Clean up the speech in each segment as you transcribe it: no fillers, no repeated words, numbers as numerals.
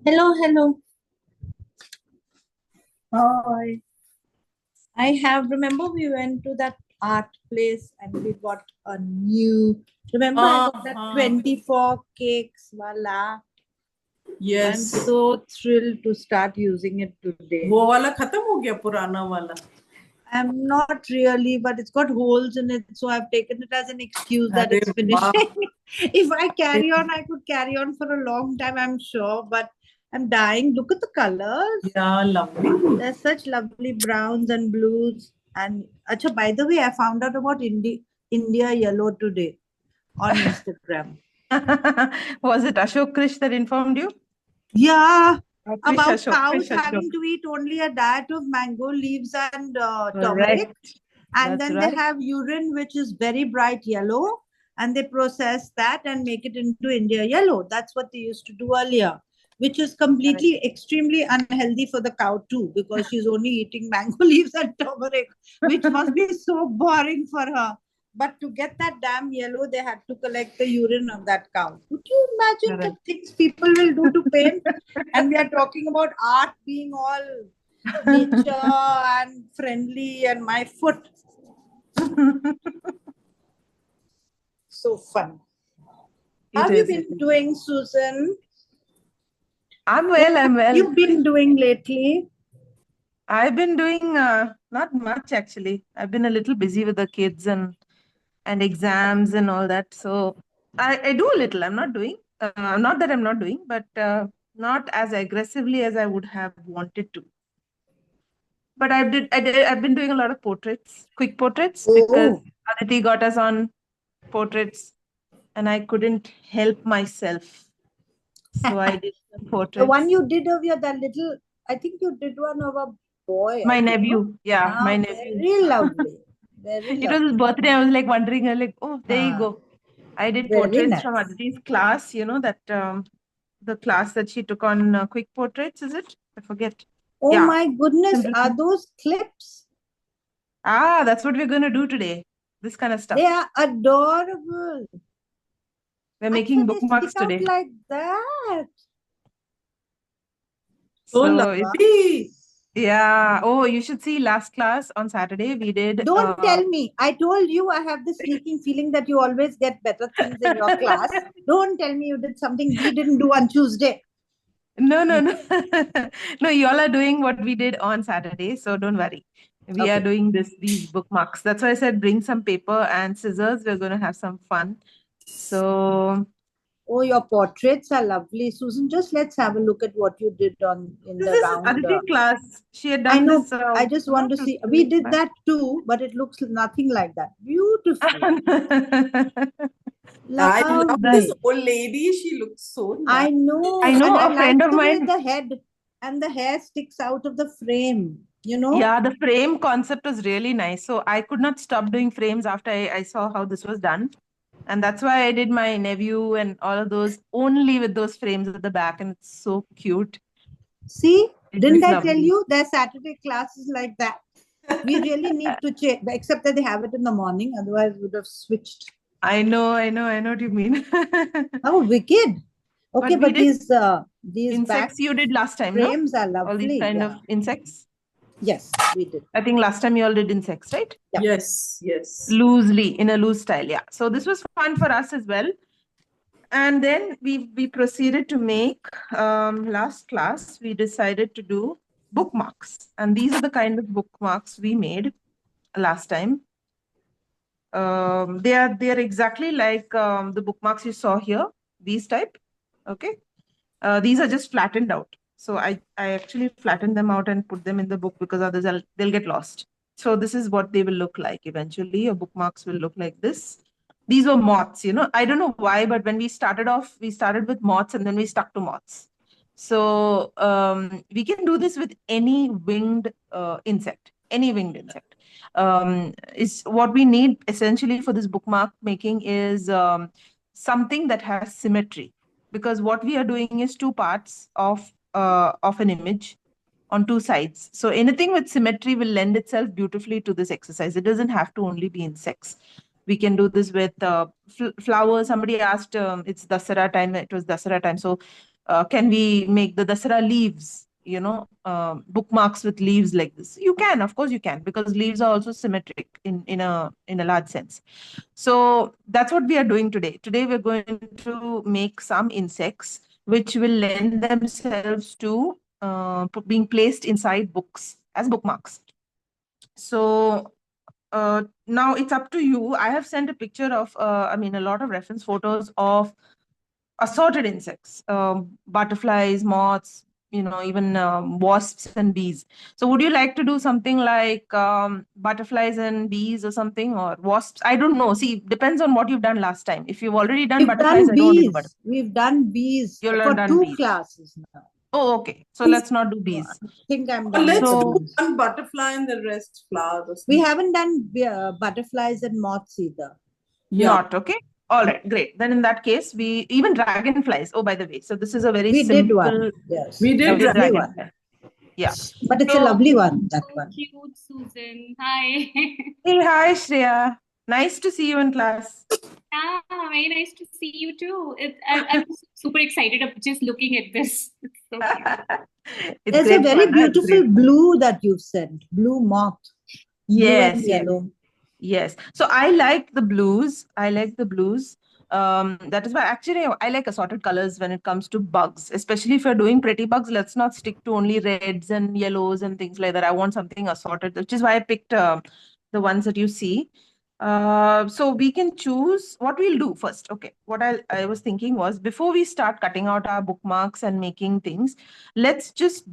Hello, hello. Hi. Remember we went to that art place and we got a remember I got that Uh-huh. 24 cakes, voila. I'm Yes. so thrilled to start using it today. वो वाला खत्म हो गया पुराना वाला. I'm not really, but it's got holes in it, so I've taken it as an excuse that अरे it's वाह. finishing. If I carry on, I could carry on for a long time, I'm sure, but I'm dying. Look at the colors. Yeah, lovely. There's such lovely browns and blues. And Acha, by the way, I found out about India yellow today on Instagram. Was it Ashok Krish that informed you? Yeah, Krish about Ashok, cows Krish Ashok. having to eat only a diet of mango leaves and turmeric. Correct. And That's then right. they have urine, which is very bright yellow. And they process that and make it into India yellow. That's what they used to do earlier, which is completely, extremely unhealthy for the cow too, because she's only eating mango leaves and turmeric, which must be so boring for her. But to get that damn yellow, they had to collect the urine of that cow. Could you imagine the things people will do to paint? And we are talking about art being all nature and friendly, and my foot. So fun. How have you been doing, Susan? I'm well. You've been doing lately? I've been doing not much actually. I've been a little busy with the kids and exams and all that. So I do a little. I'm not doing. Not that I'm not doing, but not as aggressively as I would have wanted to. But I've been doing a lot of portraits, quick portraits, because Aditi got us on portraits, and I couldn't help myself. So I did some portraits. The one you did of that little, I think you did one of a boy. My nephew, yeah, my nephew. Very lovely. Very lovely. It was his birthday. I was like wondering, like, oh, there you go. I did Very portraits from nice. Aditi's class. You know that the class that she took on quick portraits. Is it? I forget. Oh Yeah. my goodness! Are those clips? Ah, that's what we're going to do today. This kind of stuff. They are adorable. We're making bookmarks they stick today. out like that. So yeah. Oh, you should see last class on Saturday. We did. Don't tell me. I told you I have this sneaking feeling that you always get better things in your class. Don't tell me you did something we didn't do on Tuesday. No. No, you all are doing what we did on Saturday. So don't worry. We are doing these bookmarks. That's why I said bring some paper and scissors. We're going to have some fun. So. Oh, your portraits are lovely. Susan, just let's have a look at what you did in the round. This is Aditi class. She had done I know. this. I just want to see. We did that too, but it looks nothing like that. Beautiful. I love this old lady. She looks so nice. I know. I know. And a friend of mine. The head and the hair sticks out of the frame. You know? Yeah, the frame concept was really nice. So I could not stop doing frames after I saw how this was done. And that's why I did my nephew and all of those only with those frames at the back. And it's so cute. See, didn't I tell you their Saturday classes like that? We really need to change, except that they have it in the morning. Otherwise, we would have switched. I know what you mean. How wicked. Okay, but these insects you did last time, frames no? are lovely. All these kind of insects. Yes, we did. I think last time you all did insects, right? Yeah. Yes. Loosely, in a loose style, yeah. So this was fun for us as well. And then we proceeded to make, last class, we decided to do bookmarks. And these are the kind of bookmarks we made last time. They are exactly like the bookmarks you saw here, these type. Okay. These are just flattened out. So I actually flattened them out and put them in the book because others they'll get lost. So this is what they will look like eventually. Your bookmarks will look like this. These were moths, you know. I don't know why, but when we started off, we started with moths and then we stuck to moths. So we can do this with any winged insect, any winged insect. Is what we need essentially for this bookmark making is something that has symmetry. Because what we are doing is two parts of an image on two sides. So anything with symmetry will lend itself beautifully to this exercise. It doesn't have to only be insects. We can do this with flowers. Somebody asked, it's Dasara time. It was Dasara time. So Can we make the Dasara leaves, bookmarks with leaves like this? You can, of course you can, because leaves are also symmetric in a large sense. So that's what we are doing today. Today we're going to make some insects which will lend themselves to being placed inside books as bookmarks. So now it's up to you. I have sent a picture of, a lot of reference photos of assorted insects, butterflies, moths, even wasps and bees. So would you like to do something like butterflies and bees or something, or wasps? I don't know. See, depends on what you've done last time. If you've already done We've butterflies, done I don't want to do bees. butterflies. We've done bees You'll for done 2 bees. classes now. Oh, okay. So let's not do bees. I think I'm Or done. let's So- do one butterfly and the rest flowers. Or We something. haven't done butterflies and moths either. Yeah. Not okay. All right, great. Then in that case, we even dragonflies. Oh, by the way, so this is a very We simple. did one. Yes. We did Lovely dragonfly. one. Yeah. But it's a Oh, lovely one, that so one. cute, Susan. Hi. Hey, hi, Shreya. Nice to see you in class. Yeah, very nice to see you too. I'm super excited of just looking at this. It's so cute. It's There's a great very fun, huh? It's beautiful great fun. blue that you've sent. Blue moth. Blue and Yes, yes, yellow. yes. So I like the blues. I like the blues. That is why actually I like assorted colors when it comes to bugs, especially if you're doing pretty bugs. Let's not stick to only reds and yellows and things like that. I want something assorted, which is why I picked the ones that you see. So we can choose what we'll do first. Okay, what I was thinking was, before we start cutting out our bookmarks and making things, let's just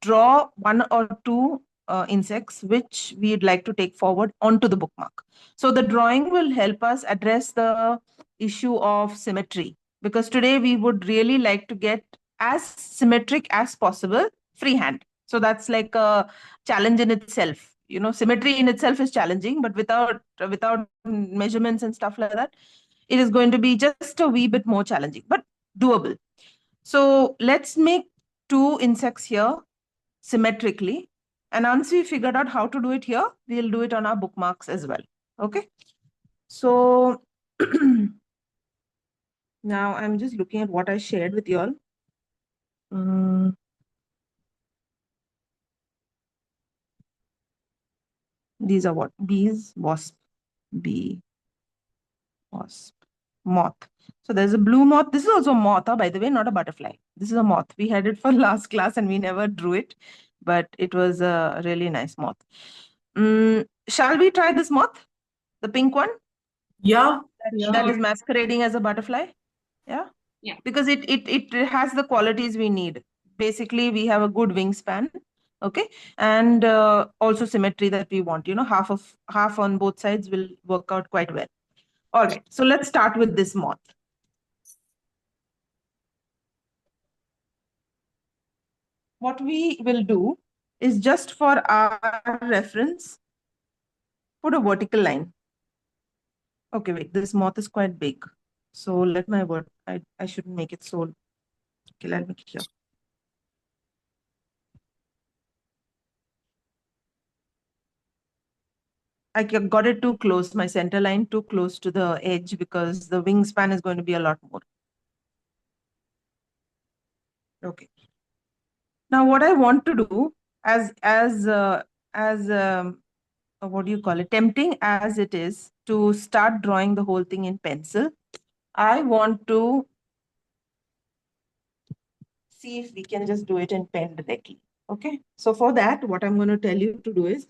draw one or two insects which we'd like to take forward onto the bookmark. So the drawing will help us address the issue of symmetry, because today we would really like to get as symmetric as possible freehand. So that's like a challenge in itself. Symmetry in itself is challenging, but without measurements and stuff like that, it is going to be just a wee bit more challenging, but doable. So let's make two insects here symmetrically. And once we figured out how to do it here, we'll do it on our bookmarks as well. Okay. So now I'm just looking at what I shared with you all. These are what? Bees, wasp, bee, wasp, moth. So there's a blue moth. This is also a moth, by the way, not a butterfly. This is a moth. We had it for last class and we never drew it, but it was a really nice moth. Shall we try this moth? The pink one? Yeah. That is masquerading as a butterfly? Yeah? Yeah. Because it has the qualities we need. Basically, we have a good wingspan, okay? And also symmetry that we want. Half on both sides will work out quite well. All right, so let's start with this moth. What we will do is, just for our reference, put a vertical line. Okay, wait, this moth is quite big. So let my word, I shouldn't make it so. Okay, let me make it here. I got it too close, my center line too close to the edge, because the wingspan is going to be a lot more. Okay. Now what I want to do, as what do you call it, tempting as it is to start drawing the whole thing in pencil, I want to see if we can just do it in pen directly. Okay. So for that, what I'm going to tell you to do is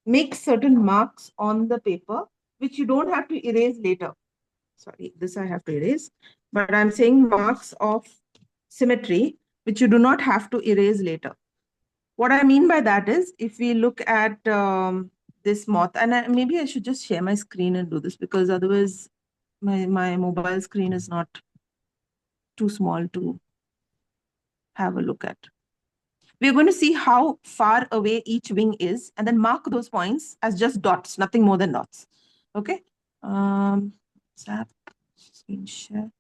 make certain marks on the paper, which you don't have to erase later. Sorry, this I have to erase, but I'm saying marks of symmetry, which you do not have to erase later. What I mean by that is, if we look at this moth, and maybe I should just share my screen and do this, because otherwise my mobile screen is not too small to have a look at. We're going to see how far away each wing is, and then mark those points as just dots, nothing more than dots. Okay. Zap, screen share.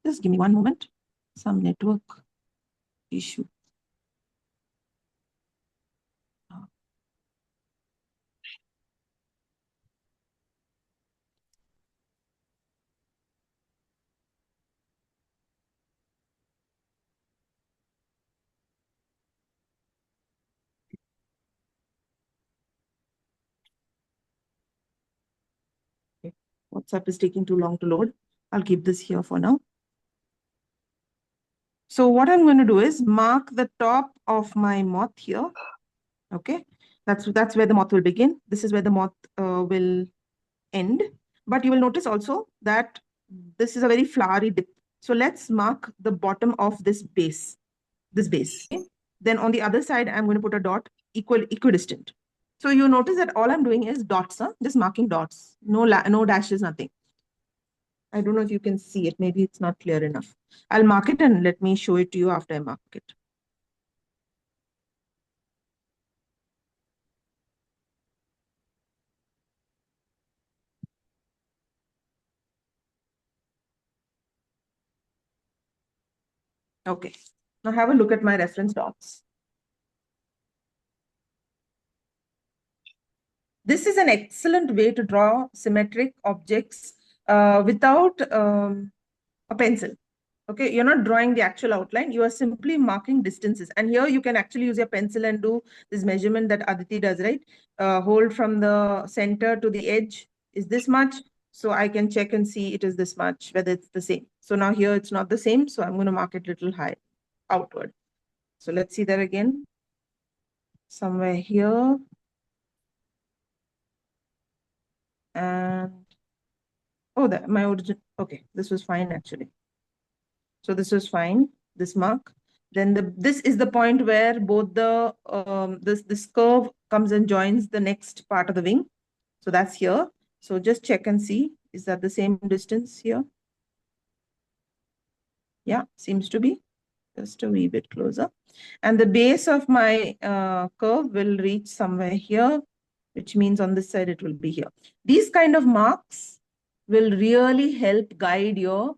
Just give me one moment. Some network issue. WhatsApp is taking too long to load. I'll keep this here for now. So what I'm going to do is mark the top of my moth here. Okay, that's where the moth will begin. This is where the moth will end. But you will notice also that this is a very flowery dip. So let's mark the bottom of this base. Okay? Then on the other side, I'm going to put a dot equidistant. So you notice that all I'm doing is dots, huh? Just marking dots. No dashes, nothing. I don't know if you can see it. Maybe it's not clear enough. I'll mark it and let me show it to you after I mark it. Okay. Now have a look at my reference dots. This is an excellent way to draw symmetric objects without a pencil. Okay, you're not drawing the actual outline, you are simply marking distances. And here you can actually use your pencil and do this measurement that Aditi does, right? Hold from the center to the edge is this much. So I can check and see it is this much, whether it's the same. So now here it's not the same. So I'm going to mark it a little high outward. So let's see that again. Somewhere here. And oh, that my origin. Okay, this was fine actually. So this was fine, this mark. Then this is the point where both the this curve comes and joins the next part of the wing. So that's here. So just check and see, is that the same distance here? Yeah, seems to be just a wee bit closer. And the base of my curve will reach somewhere here, which means on this side it will be here. These kind of marks will really help guide your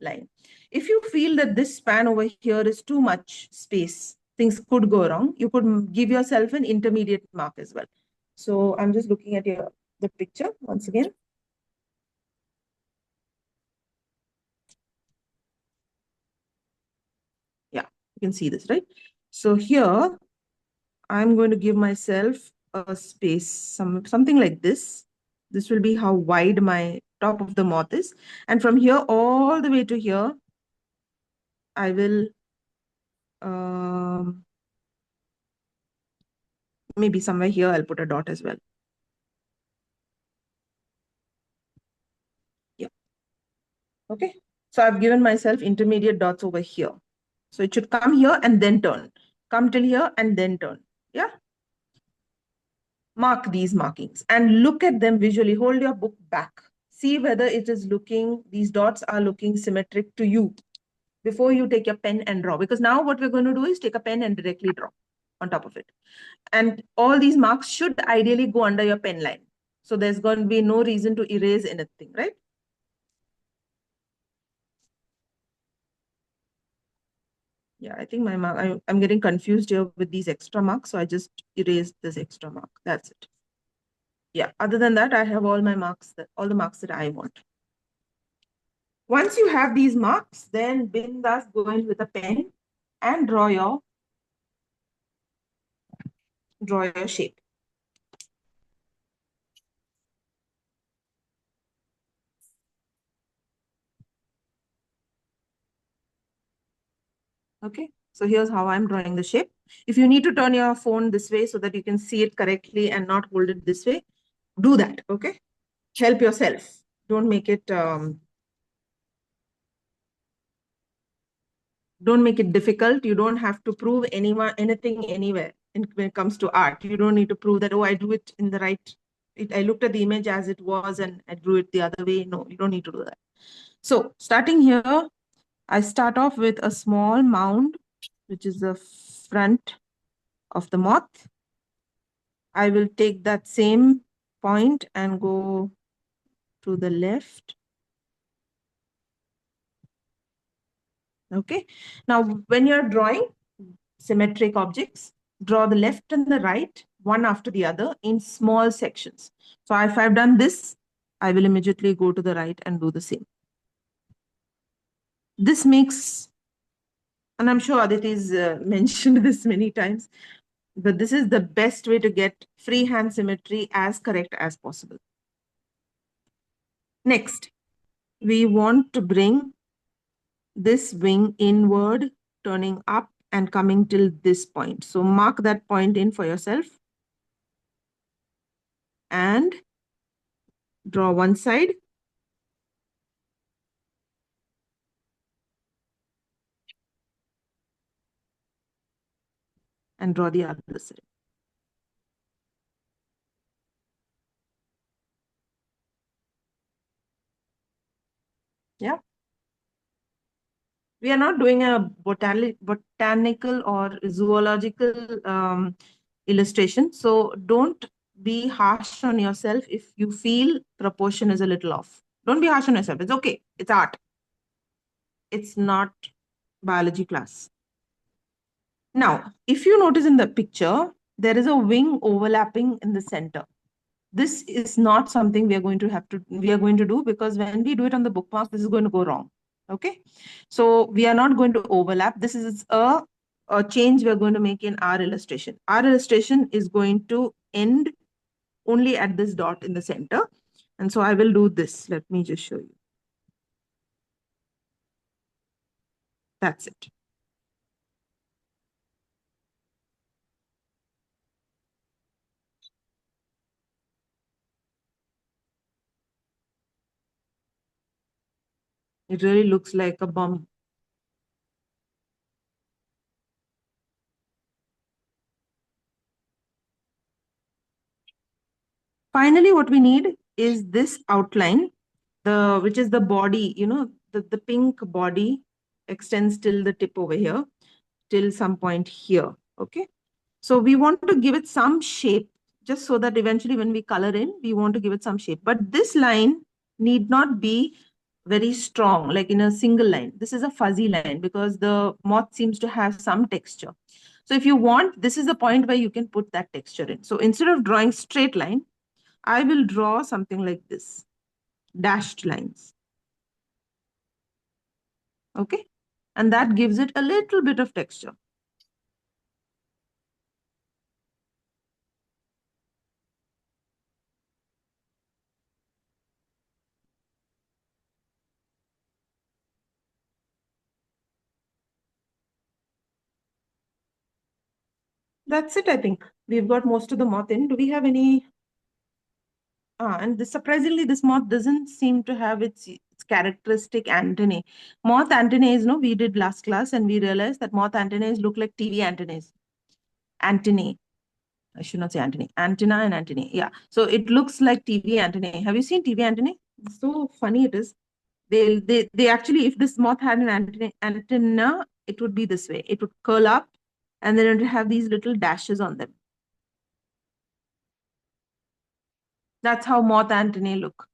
line. If you feel that this span over here is too much space, things could go wrong, you could give yourself an intermediate mark as well. So I'm just looking at the picture once again. Yeah, you can see this, right? So here, I'm going to give myself a space, something like this. This will be how wide my top of the moth is. And from here all the way to here, I will maybe somewhere here, I'll put a dot as well. Yeah. Okay. So I've given myself intermediate dots over here. So it should come here and then turn. Come till here and then turn. Yeah. Mark these markings and look at them visually. Hold your book back. See whether it is looking, these dots are looking symmetric to you before you take your pen and draw. Because now what we're going to do is take a pen and directly draw on top of it. And all these marks should ideally go under your pen line. So there's going to be no reason to erase anything, right? Yeah, I think my mark, I'm getting confused here with these extra marks. So I just erased this extra mark. That's it. Yeah, other than that, I have all my marks, all the marks that I want. Once you have these marks, then bindas go in with a pen and draw your shape. Okay, so here's how I'm drawing the shape. If you need to turn your phone this way so that you can see it correctly and not hold it this way, do that, okay? Help yourself. Don't make it difficult. You don't have to prove anything anywhere when it comes to art. You don't need to prove that, oh, I drew it in the right. I looked at the image as it was and I drew it the other way. No, you don't need to do that. So starting here, I start off with a small mound, which is the front of the moth. I will take that same point and go to the left. Okay. Now, when you're drawing symmetric objects, draw the left and the right, one after the other in small sections. So if I've done this, I will immediately go to the right and do the same. This makes, and I'm sure Aditi's mentioned this many times, but this is the best way to get freehand symmetry as correct as possible. Next, we want to bring this wing inward, turning up and coming till this point. So mark that point in for yourself and draw one side. And draw the other side. Yeah. We are not doing a botanical or zoological illustration. So don't be harsh on yourself if you feel proportion is a little off. Don't be harsh on yourself. It's okay. It's art. It's not biology class. Now, if you notice in the picture, there is a wing overlapping in the center. This is not something we are going to do because when we do it on the bookmarks, this is going to go wrong. Okay, so we are not going to overlap. This is a change we are going to make in our illustration. Our illustration is going to end only at this dot in the center. And so I will do this. Let me just show you. That's it. It really looks like a bomb. Finally, what we need is this outline, which is the body, the pink body extends till the tip over here, till some point here. Okay. So we want to give it some shape, just so that eventually when we color in, we want to give it some shape. But this line need not be very strong, like in a single line. This is a fuzzy line because the moth seems to have some texture. So if you want, this is the point where you can put that texture in. So instead of drawing straight line, I will draw something like this, dashed lines. Okay. And that gives it a little bit of texture. That's it, I think. We've got most of the moth in. Do we have any? And surprisingly, this moth doesn't seem to have its characteristic antennae. Moth antennae, we did last class and we realized that moth antennae look like TV antennas. Antennae. I should not say antennae. Antenna and antennae. Yeah. So it looks like TV antennae. Have you seen TV antennae? It's so funny it is. They actually, if this moth had an antenna, it would be this way. It would curl up and then it would have these little dashes on them. That's how moth antennae look.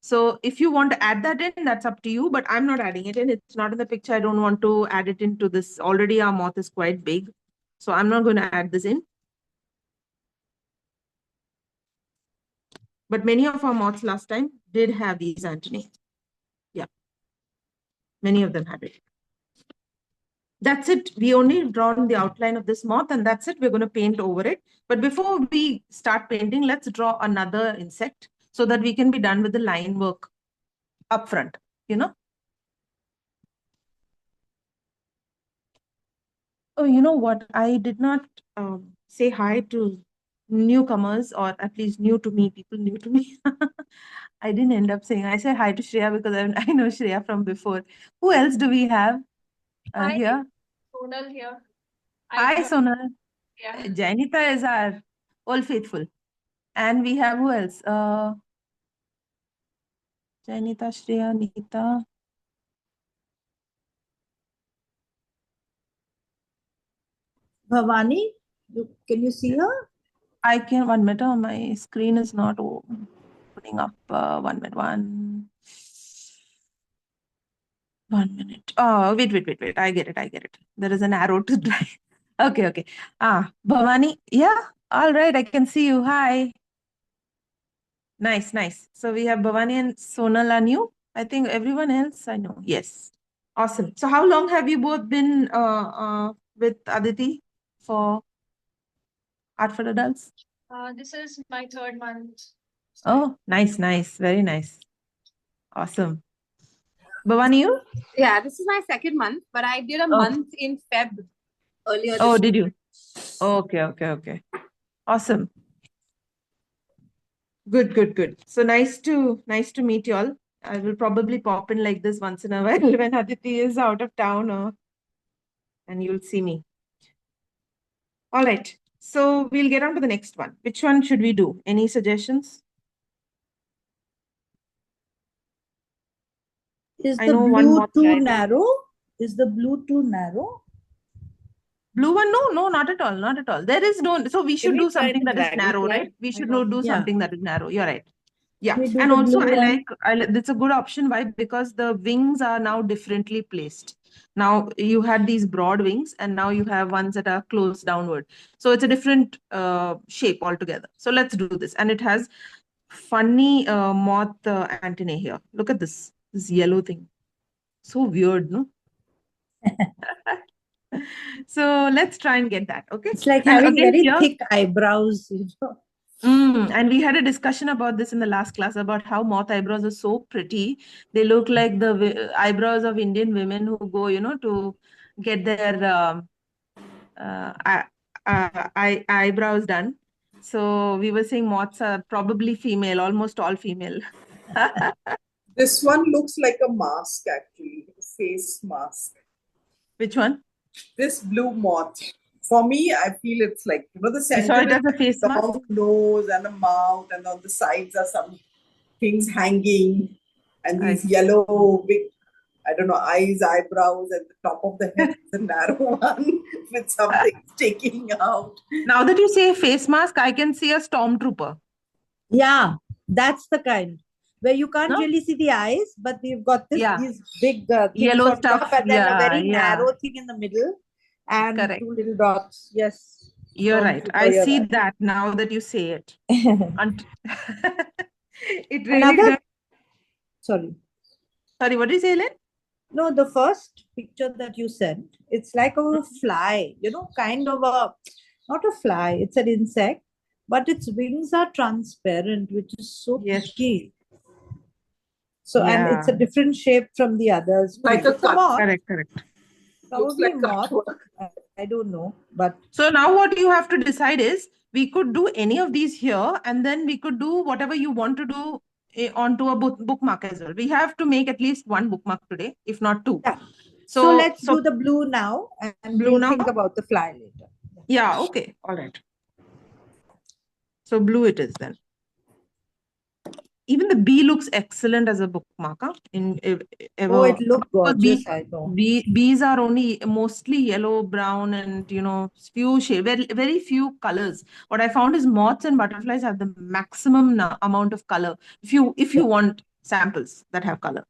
So if you want to add that in, that's up to you, but I'm not adding it in. It's not in the picture. I don't want to add it into this. Already our moth is quite big. So I'm not going to add this in. But many of our moths last time did have these antennae. Yeah. Many of them had it. That's it. We only drawn the outline of this moth and that's it. We're going to paint over it. But before we start painting, let's draw another insect so that we can be done with the line work up front, Oh, you know what? I did not say hi to newcomers, or at least new to me, people new to me. I didn't end up saying. I said hi to Shreya because I know Shreya from before. Who else do we have here? Sonal here. Hi, Sonal. Yeah. Jainita is our old faithful. And we have who else? Jainita, Shreya, Nita. Bhavani, can you see her? I can, 1 minute. My screen is not putting up. 1 minute. 1 minute. Oh, wait. I get it. There is an arrow to drive. Okay. Bhavani. Yeah. All right. I can see you. Hi. Nice. So we have Bhavani and Sonal are new. I think everyone else I know. Yes. Awesome. So how long have you both been with Aditi for Art for Adults? This is my 3rd month. Oh, nice. Very nice. Awesome. Bhavani, you? Yeah, this is my second month, but I did a Oh. month in Feb earlier Oh, this did you? Okay. Awesome. Good. So nice to meet you all. I will probably pop in like this once in a while when Aditi is out of town, and you'll see me. All right. So we'll get on to the next one. Which one should we do? Any suggestions? Is I the know one blue more too guy. narrow? Is the blue too narrow? Blue one? No, not at all. Not at all. There is no. So we should we do try something the that is narrow, dragonfly? right? We should I do Yeah. something that is narrow. You're right. Yeah. We do And the also, blue one. that's a good option. Why? Because the wings are now differently placed. Now you had these broad wings, and now you have ones that are closed downward. So it's a different shape altogether. So let's do this. And it has funny moth antennae here. Look at this yellow thing. So weird, no? So let's try and get that. Okay. It's like And having again very here, thick eyebrows, you know. and we had a discussion about this in the last class about how moth eyebrows are so pretty. They look like the eyebrows of Indian women who go, to get their eyebrows done. So we were saying moths are probably female, almost all female. This one looks like a mask, actually, a face mask. Which one? This blue moth. For me, I feel it's like, the You center saw it is as a face mask? long nose and a mouth, and on the sides are some things hanging, and these yellow big, I don't know, eyes, eyebrows, and the top of the head is a narrow one with something sticking out. Now that you say face mask, I can see a stormtrooper. Yeah, that's the kind where you can't No? really see the eyes, but we've got Yeah. these big things Yellow on top, stuff. and then a Yeah, very yeah. narrow thing in the middle, and Correct. 2 little dots. Yes. You're right. Stormtrooper, I you're see right. that now that you say it. It really Another, does. sorry. Sorry, what did you say, Len? No, the first picture that you sent, it's like a fly, kind of not a fly, it's an insect, but its wings are transparent, which is so Yes. pretty. So, and it's a Yeah. different shape from the others. Too. Like a It's a moth, Correct. probably like moth. cutwork. I don't know, but So now what you have to decide is we could do any of these here, and then we could do whatever you want to do onto a bookmark as well. We have to make at least one bookmark today, if not two. yeah. So So let's do the blue now, and blue we'll now? think about the fly later. Yeah, okay. All right. So blue it is then. Even the bee looks excellent as a bookmark. Huh? Oh, it looked Because gorgeous, I know. bees are only mostly yellow, brown, and few shade, very few colors. What I found is moths and butterflies have the maximum amount of color. If you want samples that have color.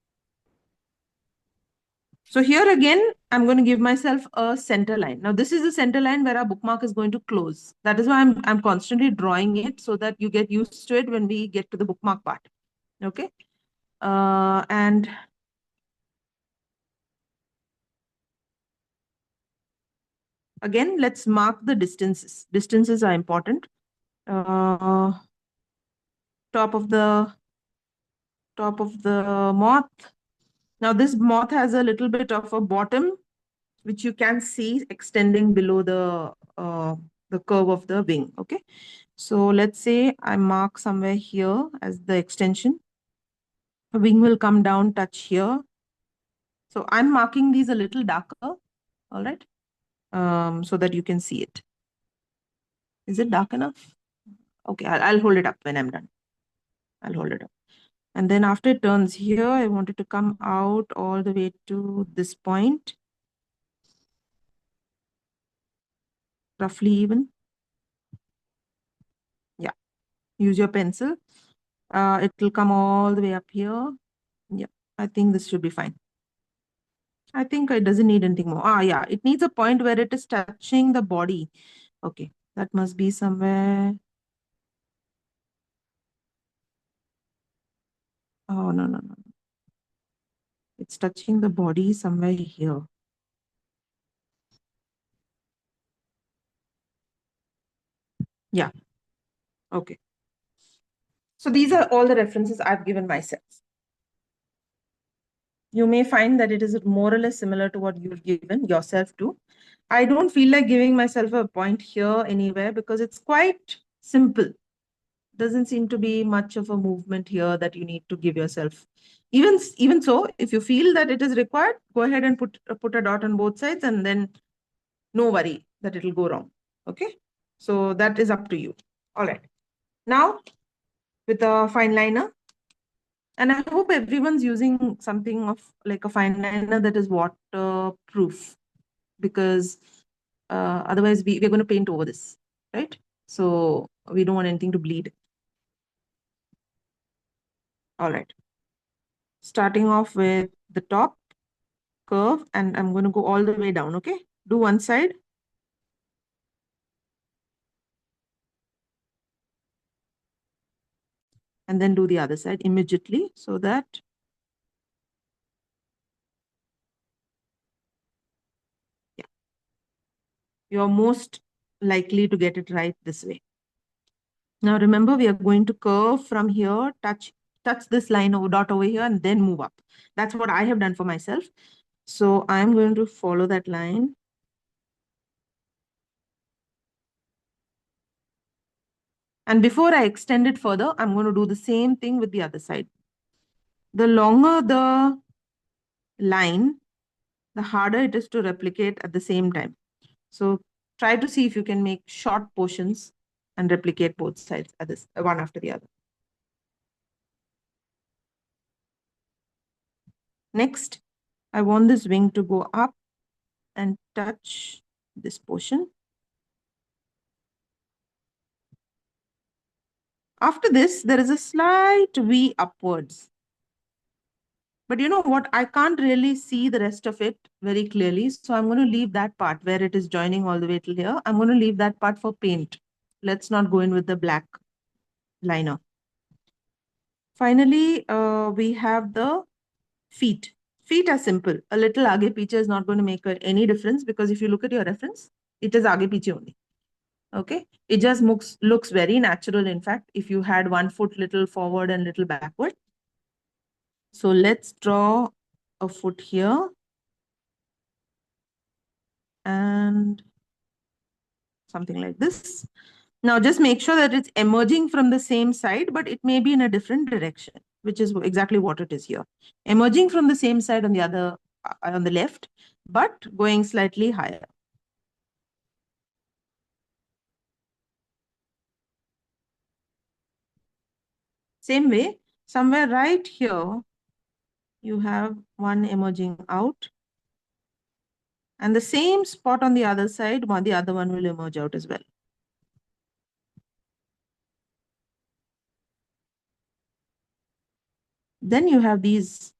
So here again, I'm going to give myself a center line. Now this is the center line where our bookmark is going to close. That is why I'm constantly drawing it so that you get used to it when we get to the bookmark part. Okay. And again, let's mark the distances. Distances are important. Top of the moth. Now this moth has a little bit of a bottom, which you can see extending below the curve of the wing. Okay. So let's say I mark somewhere here as the extension. The wing will come down, touch here. So I'm marking these a little darker. All right. So that you can see it. Is it dark enough? Okay, I'll hold it up when I'm done. I'll hold it up. And then after it turns here, I want it to come out all the way to this point. Roughly even. Yeah. Use your pencil. It will come all the way up here. Yeah, I think this should be fine. I think it doesn't need anything more. Yeah, it needs a point where it is touching the body. Okay, that must be somewhere. Oh, no. It's touching the body somewhere here. Yeah. Okay. So these are all the references I've given myself. You may find that it is more or less similar to what you've given yourself to. I don't feel like giving myself a point here anywhere because it's quite simple. Doesn't seem to be much of a movement here that you need to give yourself. Even so, if you feel that it is required, go ahead and put a dot on both sides, and then no worry that it will go wrong. Okay, so that is up to you. All right, now with a fine liner, and I hope everyone's using something of like a fine liner that is waterproof, because otherwise we're going to paint over this, right? So we don't want anything to bleed. All right, starting off with the top curve, and I'm going to go all the way down. Okay, do one side. And then do the other side immediately, so that you're most likely to get it right this way. Now remember, we are going to curve from here, touch this line over dot over here, and then move up. That's what I have done for myself. So I'm going to follow that line. And before I extend it further, I'm going to do the same thing with the other side. The longer the line, the harder it is to replicate at the same time. So try to see if you can make short portions and replicate both sides at this, one after the other. Next, I want this wing to go up and touch this portion. After this, there is a slight V upwards. But you know what? I can't really see the rest of it very clearly. So I'm going to leave that part where it is joining all the way till here. I'm going to leave that part for paint. Let's not go in with the black liner. Finally, we have the feet. Feet are simple. A little aage piche is not going to make any difference, because if you look at your reference, it is aage piche only. Okay, it just looks very natural. In fact, if you had one foot little forward and little backward. So let's draw a foot here and something like this. Now just make sure that it's emerging from the same side, but it may be in a different direction, which is exactly what it is here. Emerging from the same side on the other, on the left, but going slightly higher. Same way, somewhere right here, you have one emerging out. And the same spot on the other side, the other one will emerge out as well. Then you have these,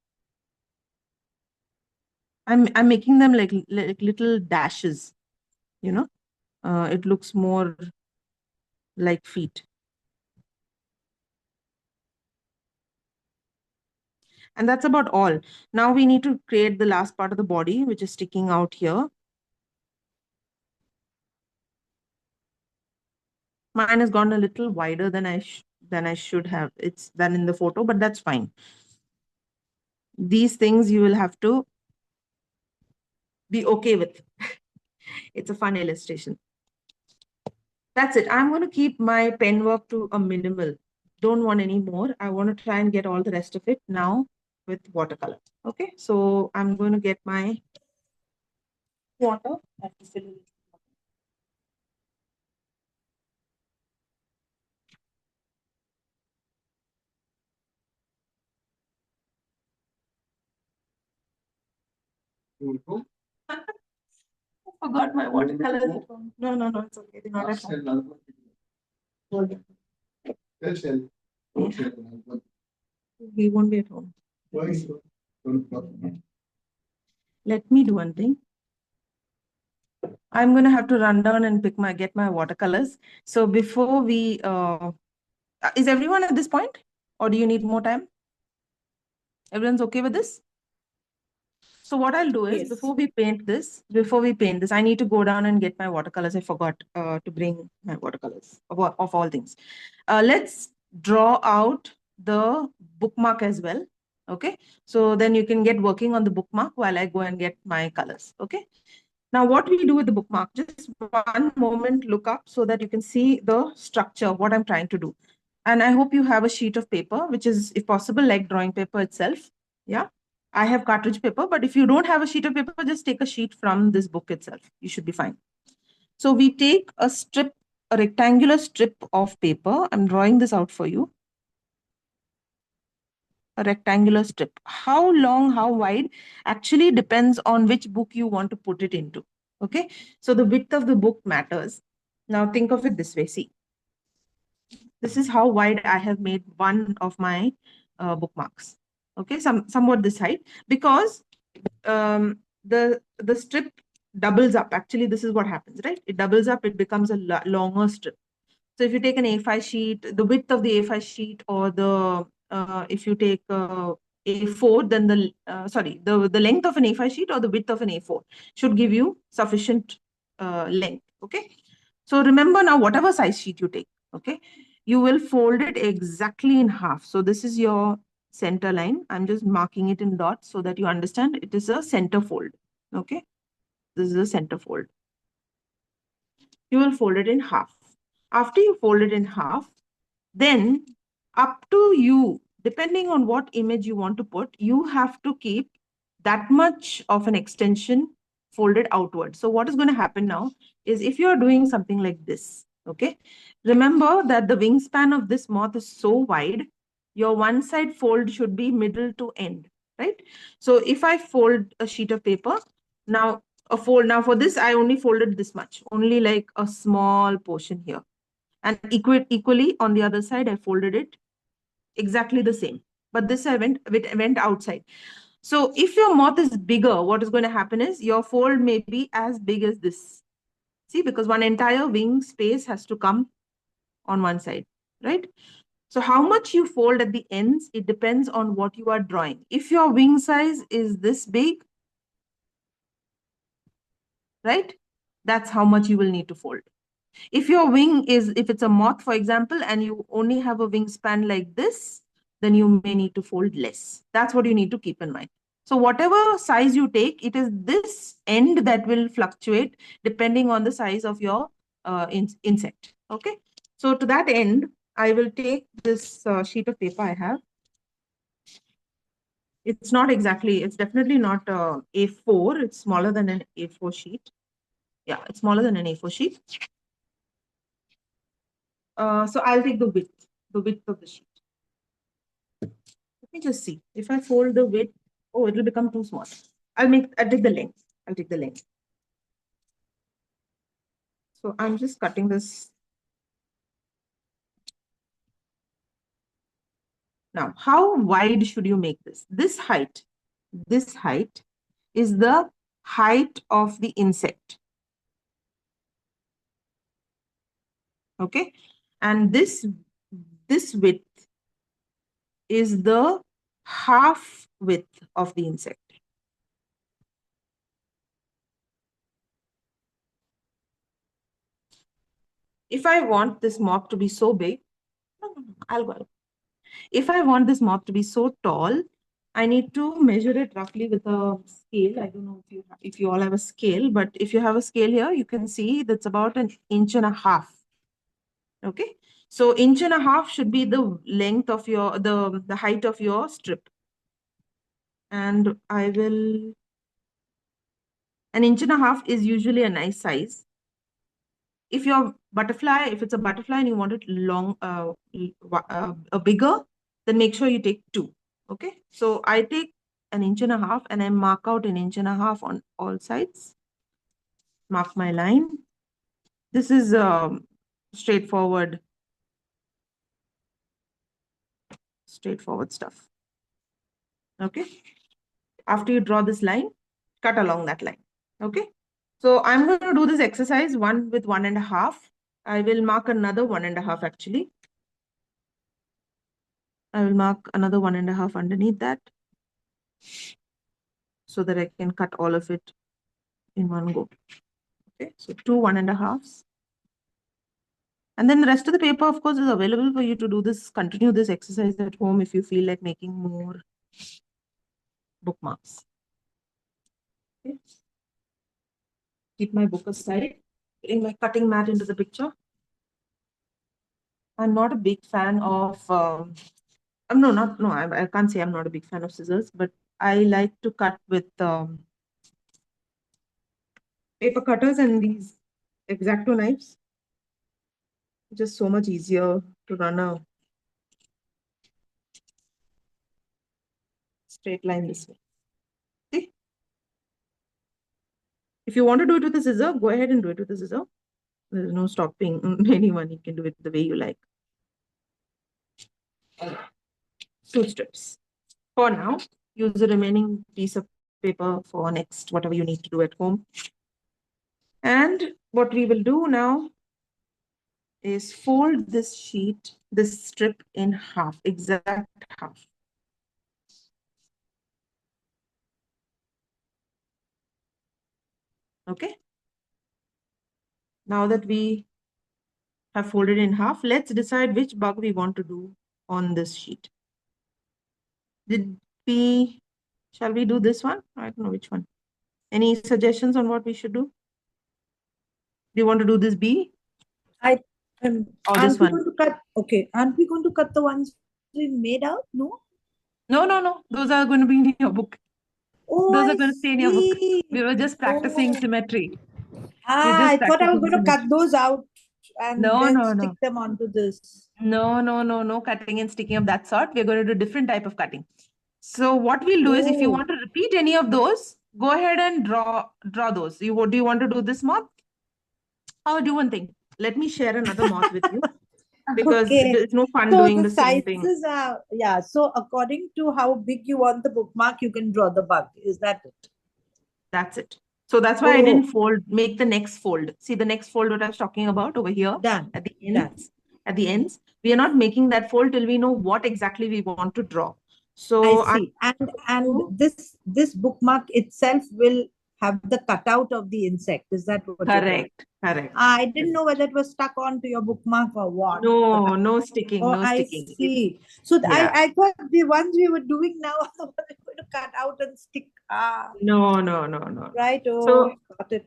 I'm making them like little dashes, you know, it looks more like feet. And that's about all. Now we need to create the last part of the body, which is sticking out here. Mine has gone a little wider than I should have. It's done in the photo, but that's fine. These things you will have to be okay with. It's a fun illustration. That's it. I'm going to keep my pen work to a minimal. Don't want any more. I want to try and get all the rest of it now with watercolor. Okay, so I'm going to get my water. I have to fill it. I forgot my watercolors at home. No, it's okay. They're not at home. We won't be at home. Let me do one thing. I'm going to have to run down and get my watercolors. So before we, is everyone at this point, or do you need more time? Everyone's okay with this? So what I'll do is, before we paint this, I need to go down and get my watercolors. I forgot to bring my watercolors of all things. Let's draw out the bookmark as well. Okay, so then you can get working on the bookmark while I go and get my colors. Okay, now what we do with the bookmark, just one moment, look up so that you can see the structure, what I'm trying to do. And I hope you have a sheet of paper, which is, if possible, like drawing paper itself. Yeah, I have cartridge paper, but if you don't have a sheet of paper, just take a sheet from this book itself. You should be fine. So we take a strip, a rectangular strip of paper. I'm drawing this out for you. A rectangular strip. How long, how wide actually depends on which book you want to put it into. Okay, so the width of the book matters. Now think of it this way. See, this is how wide I have made one of my bookmarks. Okay, somewhat this height, because the strip doubles up. Actually, this is what happens, right? It doubles up, it becomes a longer strip. So if you take an A5 sheet, the width of the A5 sheet, or the if you take A4, then the length of an A5 sheet or the width of an A4 should give you sufficient length. Okay. So remember now, whatever size sheet you take, okay, you will fold it exactly in half. So this is your center line. I'm just marking it in dots so that you understand it is a center fold. Okay. This is a center fold. You will fold it in half. After you fold it in half, then up to you, depending on what image you want to put, you have to keep that much of an extension folded outward. So what is going to happen now is, if you're doing something like this, okay, remember that the wingspan of this moth is so wide, your one side fold should be middle to end, right? So if I fold a sheet of paper, now for this, I only folded this much, only like a small portion here. And equally on the other side, I folded it exactly the same. But this I went outside. So if your moth is bigger, what is going to happen is your fold may be as big as this. See, because one entire wing space has to come on one side, right? So how much you fold at the ends, it depends on what you are drawing. If your wing size is this big, right, that's how much you will need to fold. If your wing is, if it's a moth, for example, and you only have a wingspan like this, then you may need to fold less. That's what you need to keep in mind. So whatever size you take, it is this end that will fluctuate depending on the size of your insect. Okay. So to that end, I will take this sheet of paper I have. It's not exactly, it's definitely not A4. It's smaller than an A4 sheet. Yeah, it's smaller than an A4 sheet. So I'll take the width of the sheet. Let me just see. If I fold the width, oh, it will become too small. I'll take the length. I'll take the length. So I'm just cutting this. Now, how wide should you make this? This height is the height of the insect. Okay. And this width is the half width of the insect. If I want this moth to be so big, I'll go. If I want this moth to be so tall, I need to measure it roughly with a scale. I don't know if you all have a scale, but if you have a scale here, you can see that's about 1.5 inches. Okay, so 1.5 inches should be the length of your the height of your strip, and I will. 1.5 inches is usually a nice size. If it's a butterfly and you want it long, bigger, then make sure you take 2. Okay, so I take 1.5 inches and I mark out 1.5 inches on all sides. Mark my line. This is straightforward stuff. Okay, after you draw this line, cut along that line. Okay, so I'm going to do this exercise one with 1.5. I will mark another 1.5 actually. I will mark another 1.5 underneath that, so that I can cut all of it in one go. Okay, so 2 1.5s. And then the rest of the paper, of course, is available for you to do this, continue this exercise at home if you feel like making more Bookmarks. Okay. Keep my book aside. Bring my cutting mat into the picture. I'm not a big fan of, I can't say I'm not a big fan of scissors, but I like to cut with paper cutters and these X-Acto knives. Just so much easier to run a straight line this way. See? If you want to do it with a scissor, go ahead and do it with a scissor. There's no stopping anyone. You can do it the way you like. Two strips. For now, use the remaining piece of paper for next, whatever you need to do at home. And what we will do now is fold this sheet, this strip in half, exact half. Okay. Now that we have folded in half, let's decide which bug we want to do on this sheet. Shall we do this one? I don't know which one. Any suggestions on what we should do? Do you want to do this bee? Or this aren't we one? going to cut? Okay, aren't we going to cut the ones we made out? No. No. Those are going to be in your book. Oh, Those I are going to stay in your book. see. We were just practicing Oh. symmetry. I thought I was going to cut those out and then No. stick them onto this. No cutting and sticking of that sort. We're going to do different type of cutting. So what we'll do is, if you want to repeat any of those, go ahead and draw those. Do you want to do this moth? Or do one thing. Let me share another moth with you. Because there's no fun doing the same thing. Sizes are, yeah. So according to how big you want the bookmark, you can draw the bug. Is that it? That's it. So that's why I didn't make the next fold. See the next fold what I was talking about over here. Done. At the ends. At the ends. We are not making that fold till we know what exactly we want to draw. So I see. And this bookmark itself will have the cutout of the insect. Is that what you're doing? Correct. I didn't know whether it was stuck onto your bookmark or what. No sticking. Oh, No I sticking. see. So Yeah. I thought the ones we were doing now are the ones we're going to cut out and stick. No. Right. Oh, So got it.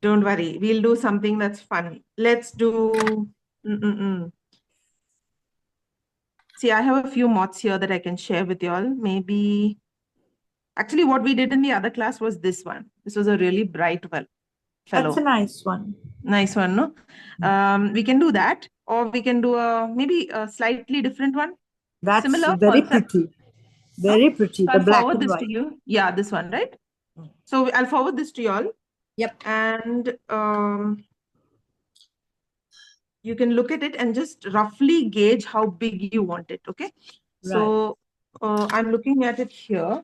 don't worry. We'll do something that's fun. Let's do. See, I have a few moths here that I can share with you all. Maybe. Actually, what we did in the other class was this one. This was a really bright fellow. That's a nice one. Nice one, no? We can do that, or we can do maybe a slightly different one. That's similar very concept. pretty. Very pretty. So The I'll black forward and this white. to you. Yeah, this one, right? So I'll forward this to you all. Yep. And you can look at it and just roughly gauge how big you want it. Okay. So I'm looking at it here.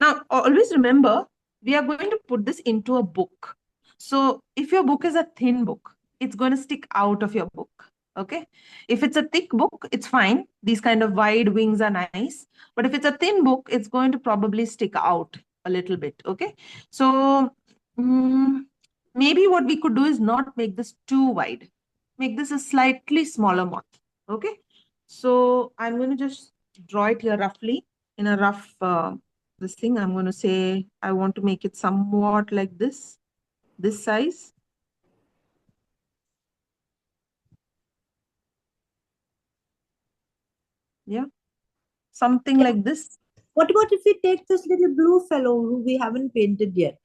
Now, always remember, we are going to put this into a book. So if your book is a thin book, it's going to stick out of your book. Okay. If it's a thick book, it's fine. These kind of wide wings are nice. But if it's a thin book, it's going to probably stick out a little bit. Okay. So maybe what we could do is not make this too wide. Make this a slightly smaller moth. Okay. So I'm going to just draw it here roughly in a rough this thing. I'm going to say I want to make it somewhat like this size. Yeah, something like this. What about if we take this little blue fellow who we haven't painted yet?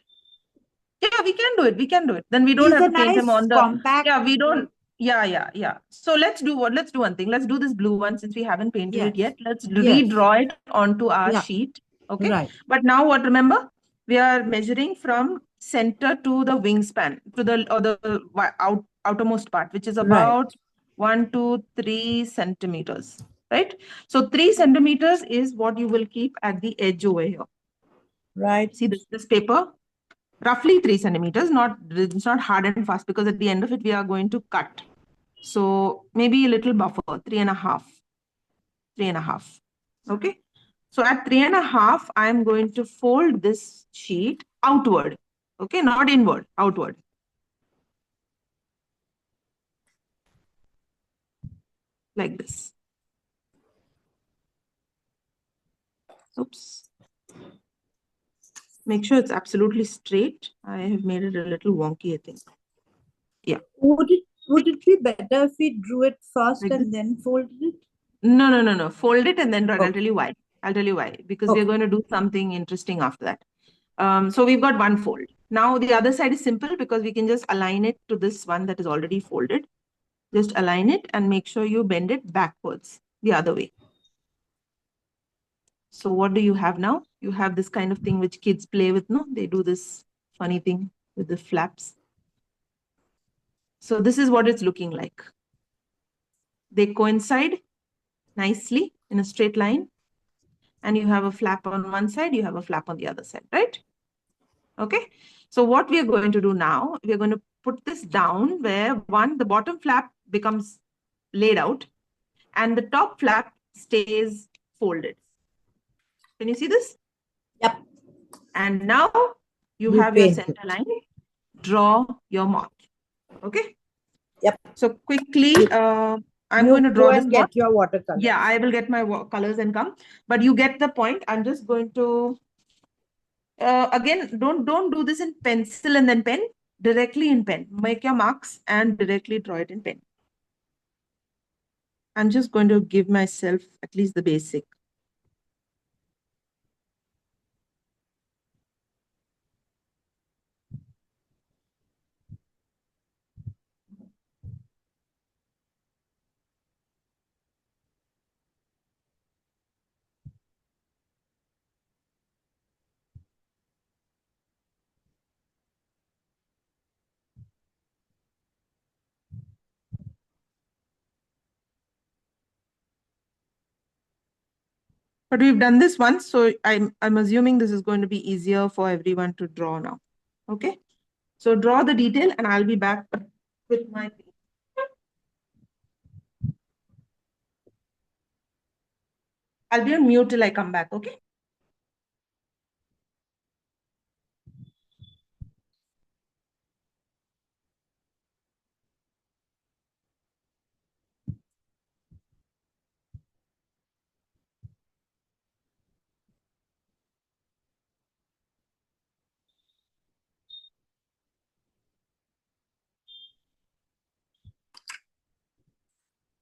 Yeah, we can do it. Then we don't have to paint him on the compact. Yeah, we don't. Yeah. So let's do one thing. Let's do this blue one since we haven't painted it yet. Let's redraw it onto our sheet. Okay. Right. But now what? Remember, we are measuring from center to the wingspan to the outermost part, which is about 1, 2, 3 centimeters. Right. So 3 centimeters is what you will keep at the edge over here. Right. See this paper. Roughly 3 centimeters, it's not hard and fast because at the end of it, we are going to cut. So maybe a little buffer, 3.5. Okay. So at 3.5, I'm going to fold this sheet outward. Okay. Not inward, outward. Like this. Oops. Make sure it's absolutely straight. I have made it a little wonky, I think. Yeah. Would it be better if we drew it first Like and then folded it? No. Fold it and then draw it. I'll Okay. tell you why. I'll tell you why. Because we're Okay. going to do something interesting after that. So we've got one fold. Now the other side is simple because we can just align it to this one that is already folded. Just align it and make sure you bend it backwards the other way. So what do you have now? You have this kind of thing which kids play with, no? They do this funny thing with the flaps. So this is what it's looking like. They coincide nicely in a straight line. And you have a flap on one side, you have a flap on the other side, right? Okay. So what we are going to do now, we are going to put this down where the bottom flap becomes laid out and the top flap stays folded. Can you see this? Yep. And now you You have your paint center it. line. Draw your moth. Okay. Yep. So quickly, I'm You going to go draw this and moth. get your watercolor. Yeah, I will get my colors and come. But you get the point. I'm just going to, again, don't do this in pencil and then pen. Directly in pen. Make your marks and directly draw it in pen. I'm just going to give myself at least the basic. But we've done this once, so I'm assuming this is going to be easier for everyone to draw now. Okay. So draw the detail and I'll be back with my I'll be on mute till I come back, okay?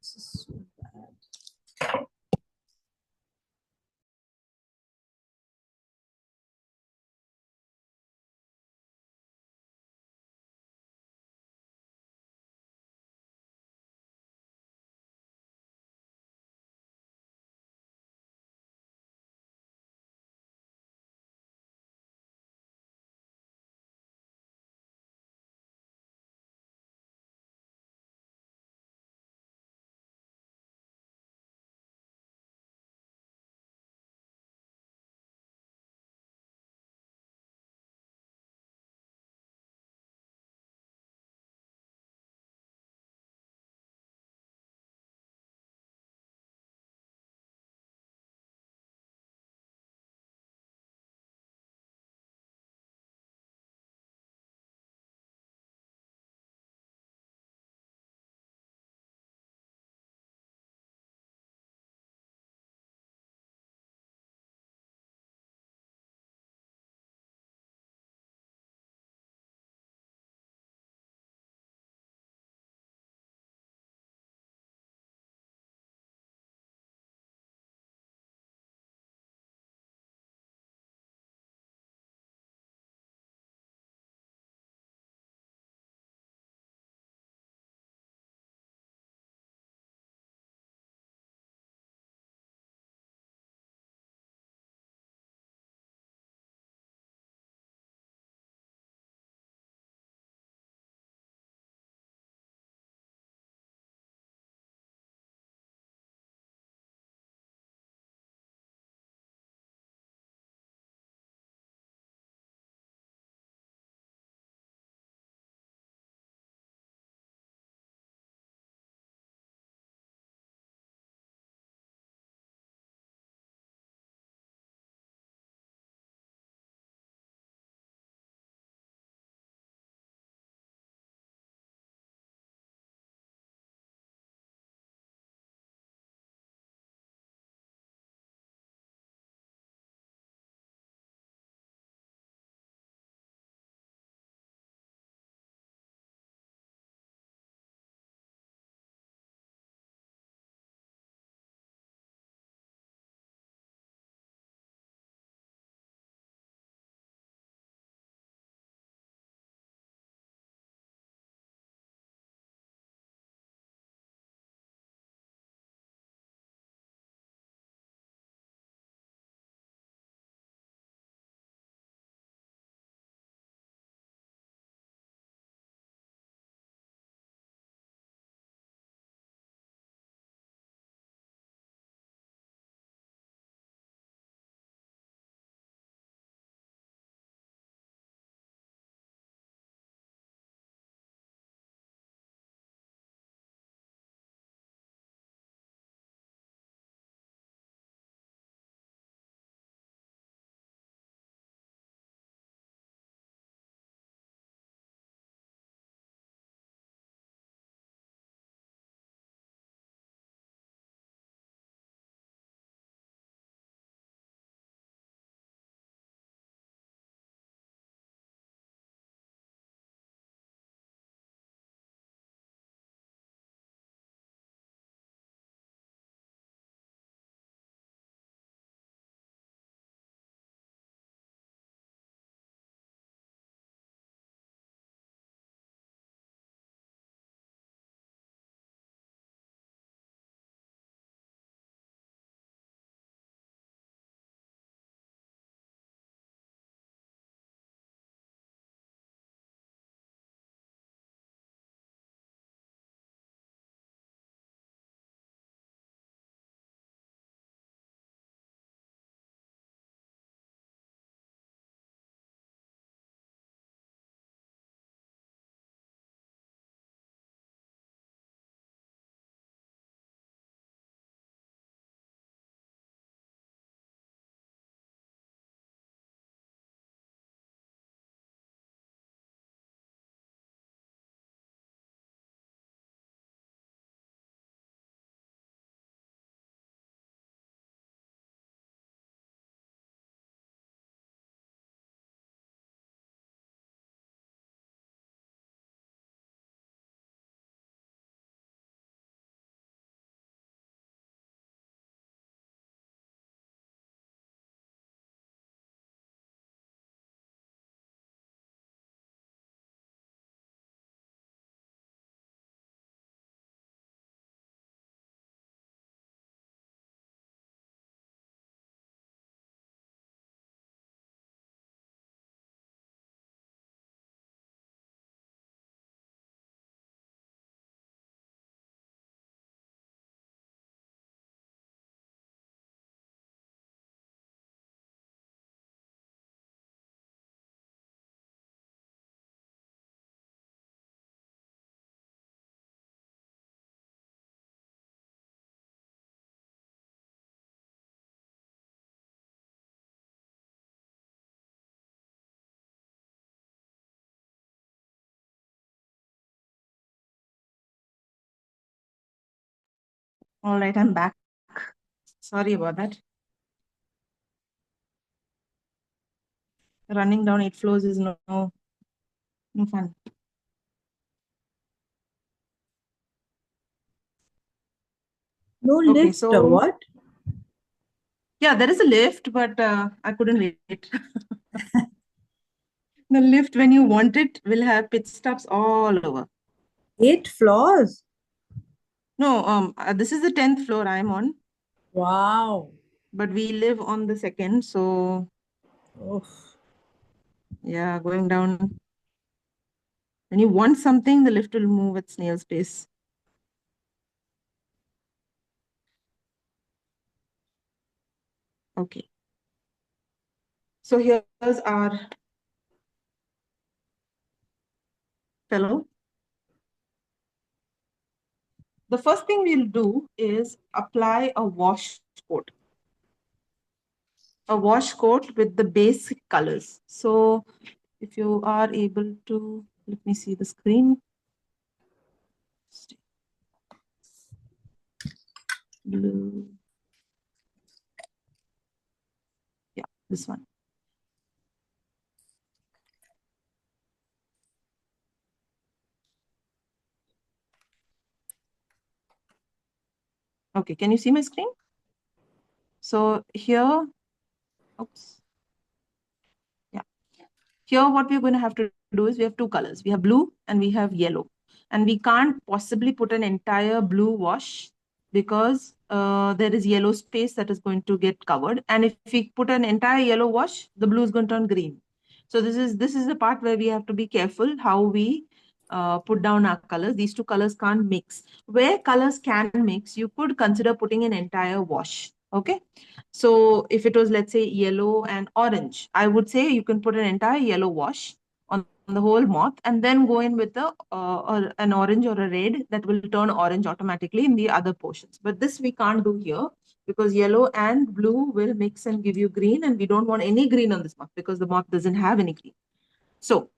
This is so bad. All right, I'm back. Sorry about that. Running down 8 floors is no fun. No Okay, lift or so what? yeah, there is a lift, but I couldn't wait. The lift, when you want it, will have pit stops all over. 8 floors? No, this is the 10th floor I'm on, Wow. but we live on the second, so Oof. yeah, going down. When you want something, the lift will move at snail's pace. Okay. So here's our fellow. The first thing we'll do is apply a wash coat. A wash coat with the basic colors. So if you are able to, let me see the screen. Blue. Yeah, this one. Okay, can you see my screen? So here, oops. Yeah. Here, what we're going to have to do is we have two colors. We have blue and we have yellow. And we can't possibly put an entire blue wash because there is yellow space that is going to get covered. And if we put an entire yellow wash, the blue is going to turn green. So this is the part where we have to be careful how we put down our colors. These two colors can't mix. Where colors can mix, you could consider putting an entire wash. Okay. So if it was, let's say, yellow and orange, I would say you can put an entire yellow wash on the whole moth and then go in with an orange or a red that will turn orange automatically in the other portions. But this we can't do here because yellow and blue will mix and give you green, and we don't want any green on this moth because the moth doesn't have any green. So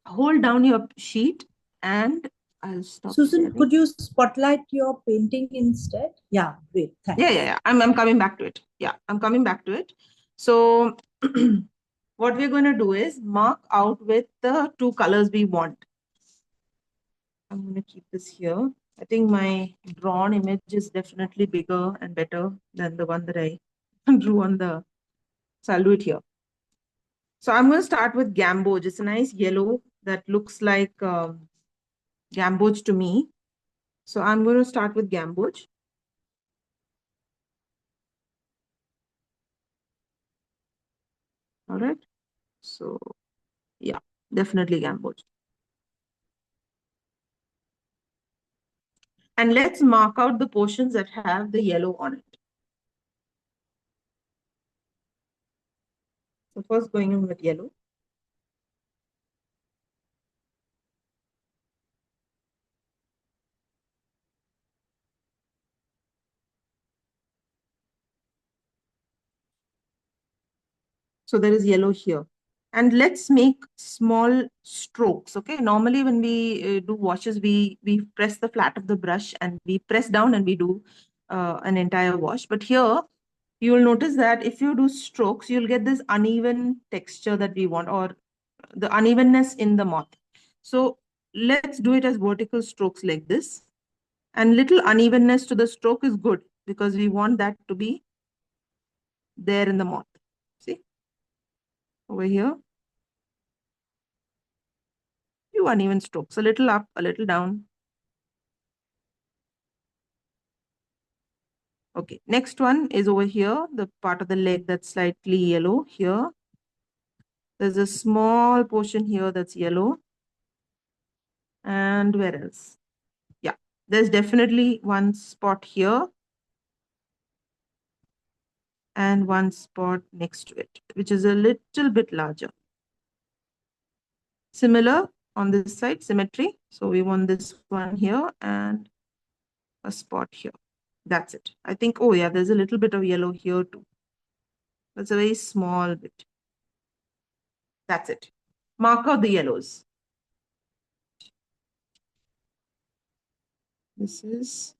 hold down your sheet and I'll stop Susan, sharing. could you spotlight your painting instead? Yeah, great. Thanks. Yeah. I'm coming back to it. Yeah, I'm coming back to it. So what we're going to do is mark out with the two colors we want. I'm going to keep this here. I think my drawn image is definitely bigger and better than the one that I drew on the. So I'll do it here. So I'm going to start with gamboge. It's a nice yellow that looks like gamboge to me. So I'm going to start with gamboge. All right. So yeah, definitely gamboge. And let's mark out the portions that have the yellow on it. So first going in with yellow. So there is yellow here. And let's make small strokes, okay? Normally when we do washes, we press the flat of the brush and we press down and we do an entire wash. But here, you will notice that if you do strokes, you'll get this uneven texture that we want, or the unevenness in the moth. So let's do it as vertical strokes like this. And little unevenness to the stroke is good because we want that to be there in the moth. See? Over here. Few uneven strokes, a little up, a little down. Okay, next one is over here, the part of the leg that's slightly yellow here. There's a small portion here that's yellow. And where else? Yeah, there's definitely one spot here and one spot next to it, which is a little bit larger. Similar on this side, symmetry. So we want this one here and a spot here. That's it. I think, oh yeah, there's a little bit of yellow here too. That's a very small bit. That's it. Mark out the yellows. This is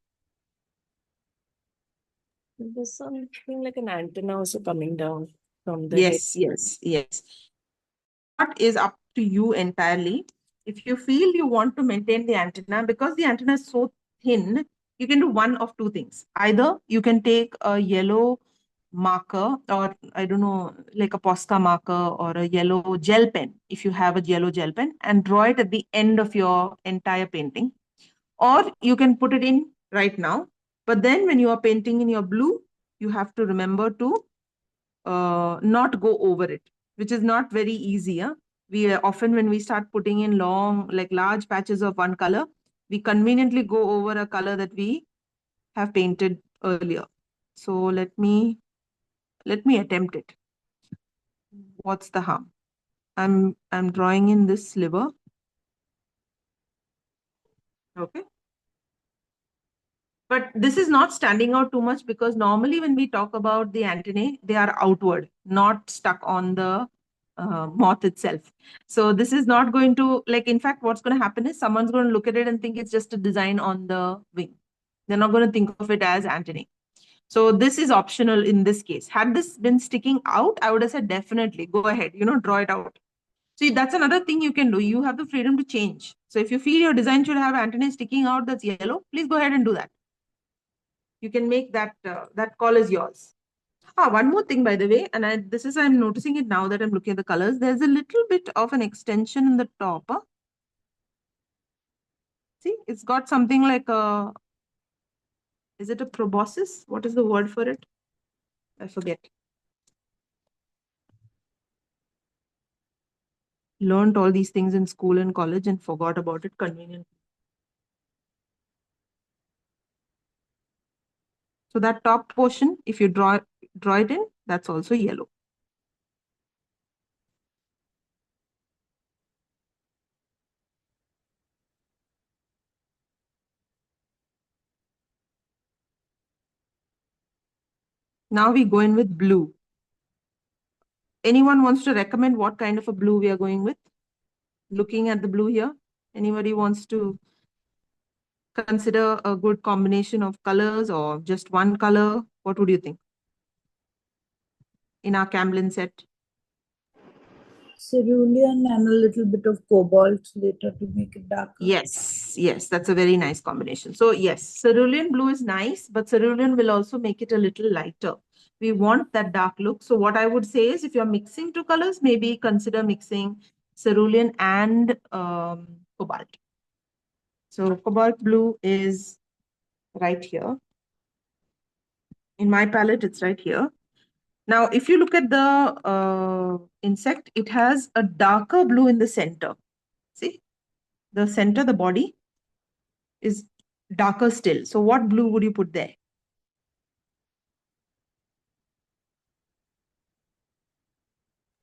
There's something like an antenna also coming down from the head. Yes. What is up to you entirely. If you feel you want to maintain the antenna, because the antenna is so thin, you can do one of two things. Either you can take a yellow marker, or I don't know, like a Posca marker or a yellow gel pen, if you have a yellow gel pen, and draw it at the end of your entire painting. Or you can put it in right now. But then when you are painting in your blue, you have to remember to not go over it, which is not very easy. Huh? We often, when we start putting in long, like large patches of one color, we conveniently go over a color that we have painted earlier. So let me attempt it. What's the harm? I'm drawing in this sliver. Okay. But this is not standing out too much, because normally when we talk about the antennae, they are outward, not stuck on the moth itself. So this is not going to, like, in fact, what's going to happen is someone's going to look at it and think it's just a design on the wing. They're not going to think of it as antennae. So this is optional in this case. Had this been sticking out, I would have said definitely go ahead, draw it out. See, that's another thing you can do. You have the freedom to change. So if you feel your design should have antennae sticking out that's yellow, please go ahead and do that. You can make that, that call is yours. One more thing, by the way, and I'm noticing it now that I'm looking at the colors. There's a little bit of an extension in the top. Huh? See, it's got something like a, is it a proboscis? What is the word for it? I forget. Learned all these things in school and college and forgot about it conveniently. So that top portion, if you draw it in, that's also yellow. Now we go in with blue. Anyone wants to recommend what kind of a blue we are going with? Looking at the blue here, anybody wants to consider a good combination of colors or just one color? What would you think in our Camlin set? Cerulean and a little bit of cobalt later to make it darker. Yes, that's a very nice combination. So yes, cerulean blue is nice, but cerulean will also make it a little lighter. We want that dark look. So what I would say is, if you're mixing two colors, maybe consider mixing cerulean and cobalt. So cobalt blue is right here. In my palette, it's right here. Now, if you look at the insect, it has a darker blue in the center. See, the center, the body is darker still. So what blue would you put there?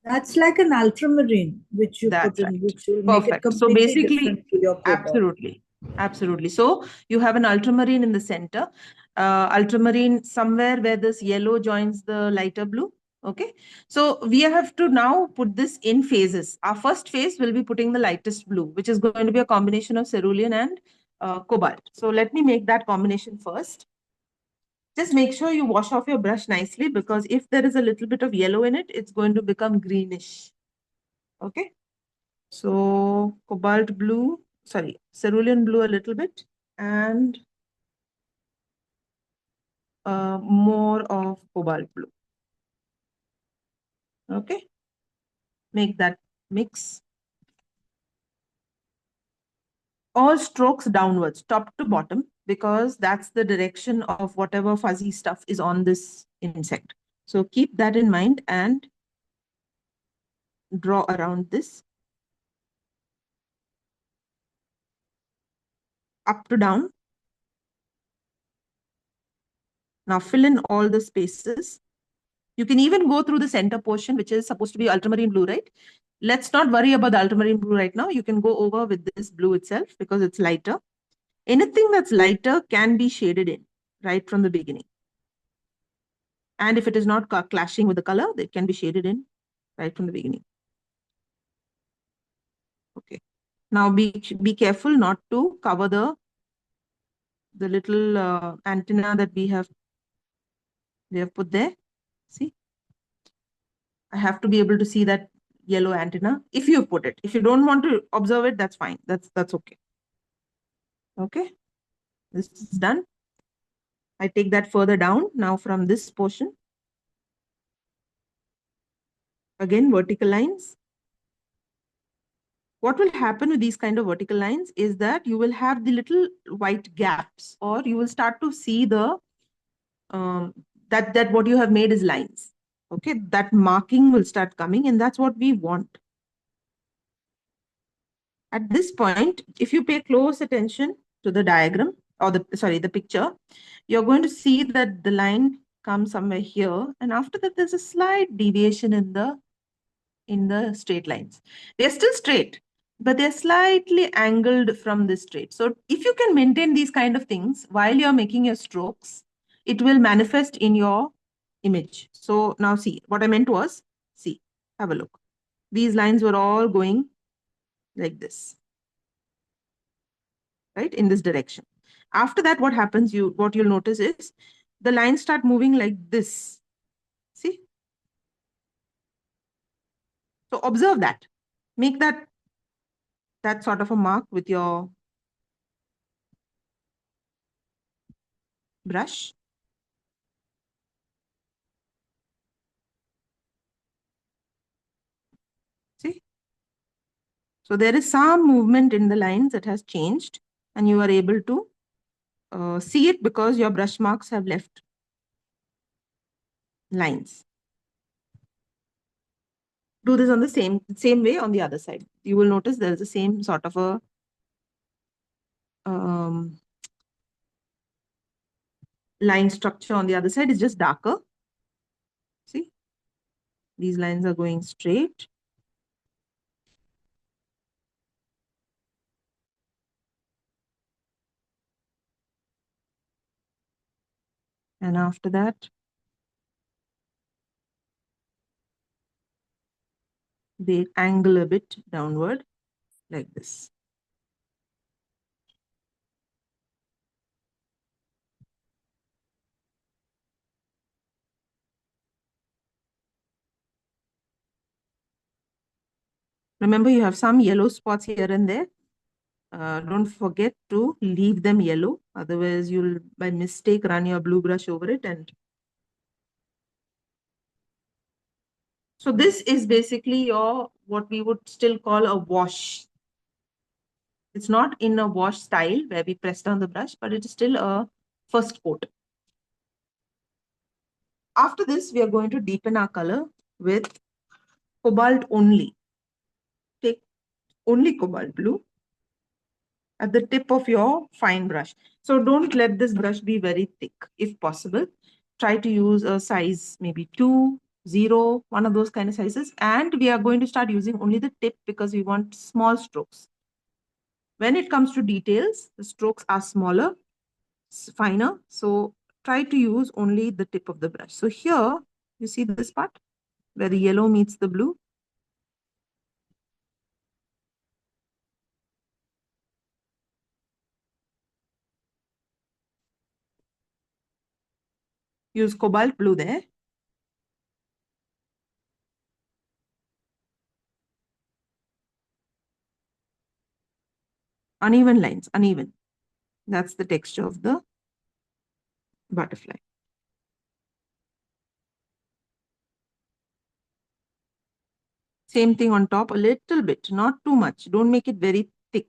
That's like an ultramarine, which you That's put in, right. which will make it Perfect. So completely basically, different to your cobalt. absolutely. So you have an ultramarine in the center, ultramarine somewhere where this yellow joins the lighter blue. Okay. So we have to now put this in phases. Our first phase will be putting the lightest blue, which is going to be a combination of cerulean and cobalt. So let me make that combination first. Just make sure you wash off your brush nicely, because if there is a little bit of yellow in it, it's going to become greenish. Okay. So cobalt blue, sorry, cerulean blue a little bit, and more of cobalt blue. Okay. Make that mix. All strokes downwards, top to bottom, because that's the direction of whatever fuzzy stuff is on this insect. So keep that in mind and draw around this. Up to down. Now fill in all the spaces. You can even go through the center portion, which is supposed to be ultramarine blue, right? Let's not worry about the ultramarine blue right now. You can go over with this blue itself because it's lighter. Anything that's lighter can be shaded in right from the beginning. And if it is not clashing with the color, it can be shaded in right from the beginning. Okay. Now be careful not to cover the little antenna that we have We have put there. See, I have to be able to see that yellow antenna if you put it. If you don't want to observe it, that's fine. That's okay. Okay, this is done. I take that further down now from this portion. Again, vertical lines. What will happen with these kind of vertical lines is that you will have the little white gaps, or you will start to see the that what you have made is lines. Okay, that marking will start coming, and that's what we want. At this point, if you pay close attention to the diagram or the picture, you're going to see that the line comes somewhere here, and after that there's a slight deviation in the straight lines. They're still straight, but they're slightly angled from this straight. So if you can maintain these kind of things while you're making your strokes, it will manifest in your image. So now see, what I meant was, see, have a look. These lines were all going like this, right, in this direction. After that, what happens, what you'll notice is the lines start moving like this. See? So observe that. Make that sort of a mark with your brush. See? So there is some movement in the lines that has changed, and you are able to see it because your brush marks have left lines. Do this on the same way on the other side. You will notice there is the same sort of a line structure on the other side. It's just darker. See? These lines are going straight. And after that, they angle a bit downward like this. Remember, you have some yellow spots here and there. Don't forget to leave them yellow. Otherwise, you'll by mistake run your blue brush over it. And so this is basically your, what we would still call a wash. It's not in a wash style where we press down the brush, but it is still a first coat. After this, we are going to deepen our color with cobalt only. Take only cobalt blue at the tip of your fine brush. So don't let this brush be very thick. If possible, try to use a size maybe 2, 0, one of those kind of sizes. And we are going to start using only the tip because we want small strokes. When it comes to details, the strokes are smaller, finer. So try to use only the tip of the brush. So here, you see this part where the yellow meets the blue. Use cobalt blue there. Uneven lines, uneven. That's the texture of the butterfly. Same thing on top, a little bit, not too much. Don't make it very thick.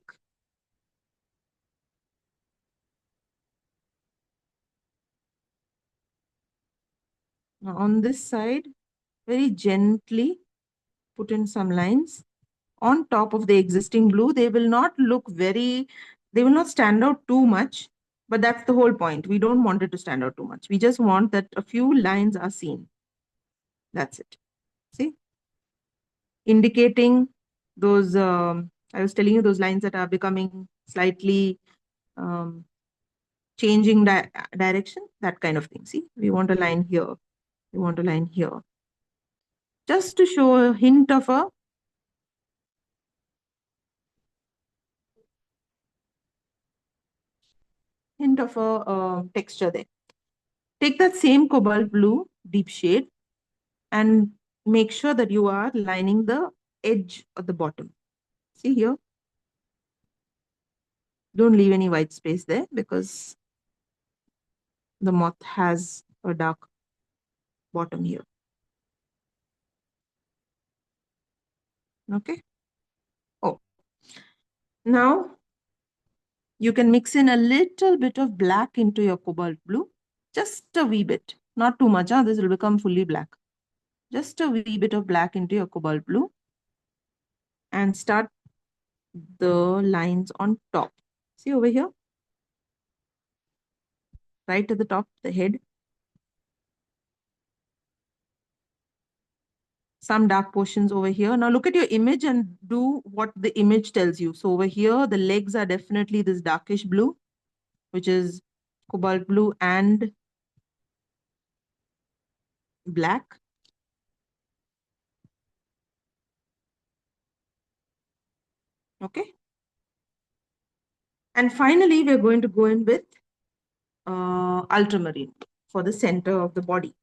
Now on this side, very gently put in some lines on top of the existing blue. They will not stand out too much, but that's the whole point. We don't want it to stand out too much. We just want that a few lines are seen. That's it. See? Indicating those, I was telling you, those lines that are becoming slightly changing direction, that kind of thing. See, we want a line here. We want a line here. Just to show a hint of a texture there. Take that same cobalt blue deep shade and make sure that you are lining the edge of the bottom. See here? Don't leave any white space there because the moth has a dark bottom here. Okay. Oh, now you can mix in a little bit of black into your cobalt blue, just a wee bit, not too much. This will become fully black. Just a wee bit of black into your cobalt blue and start the lines on top. See over here, right at the top, the head. Some dark portions over here. Now look at your image and do what the image tells you. So over here, the legs are definitely this darkish blue, which is cobalt blue and black. Okay. And finally, we're going to go in with ultramarine for the center of the body.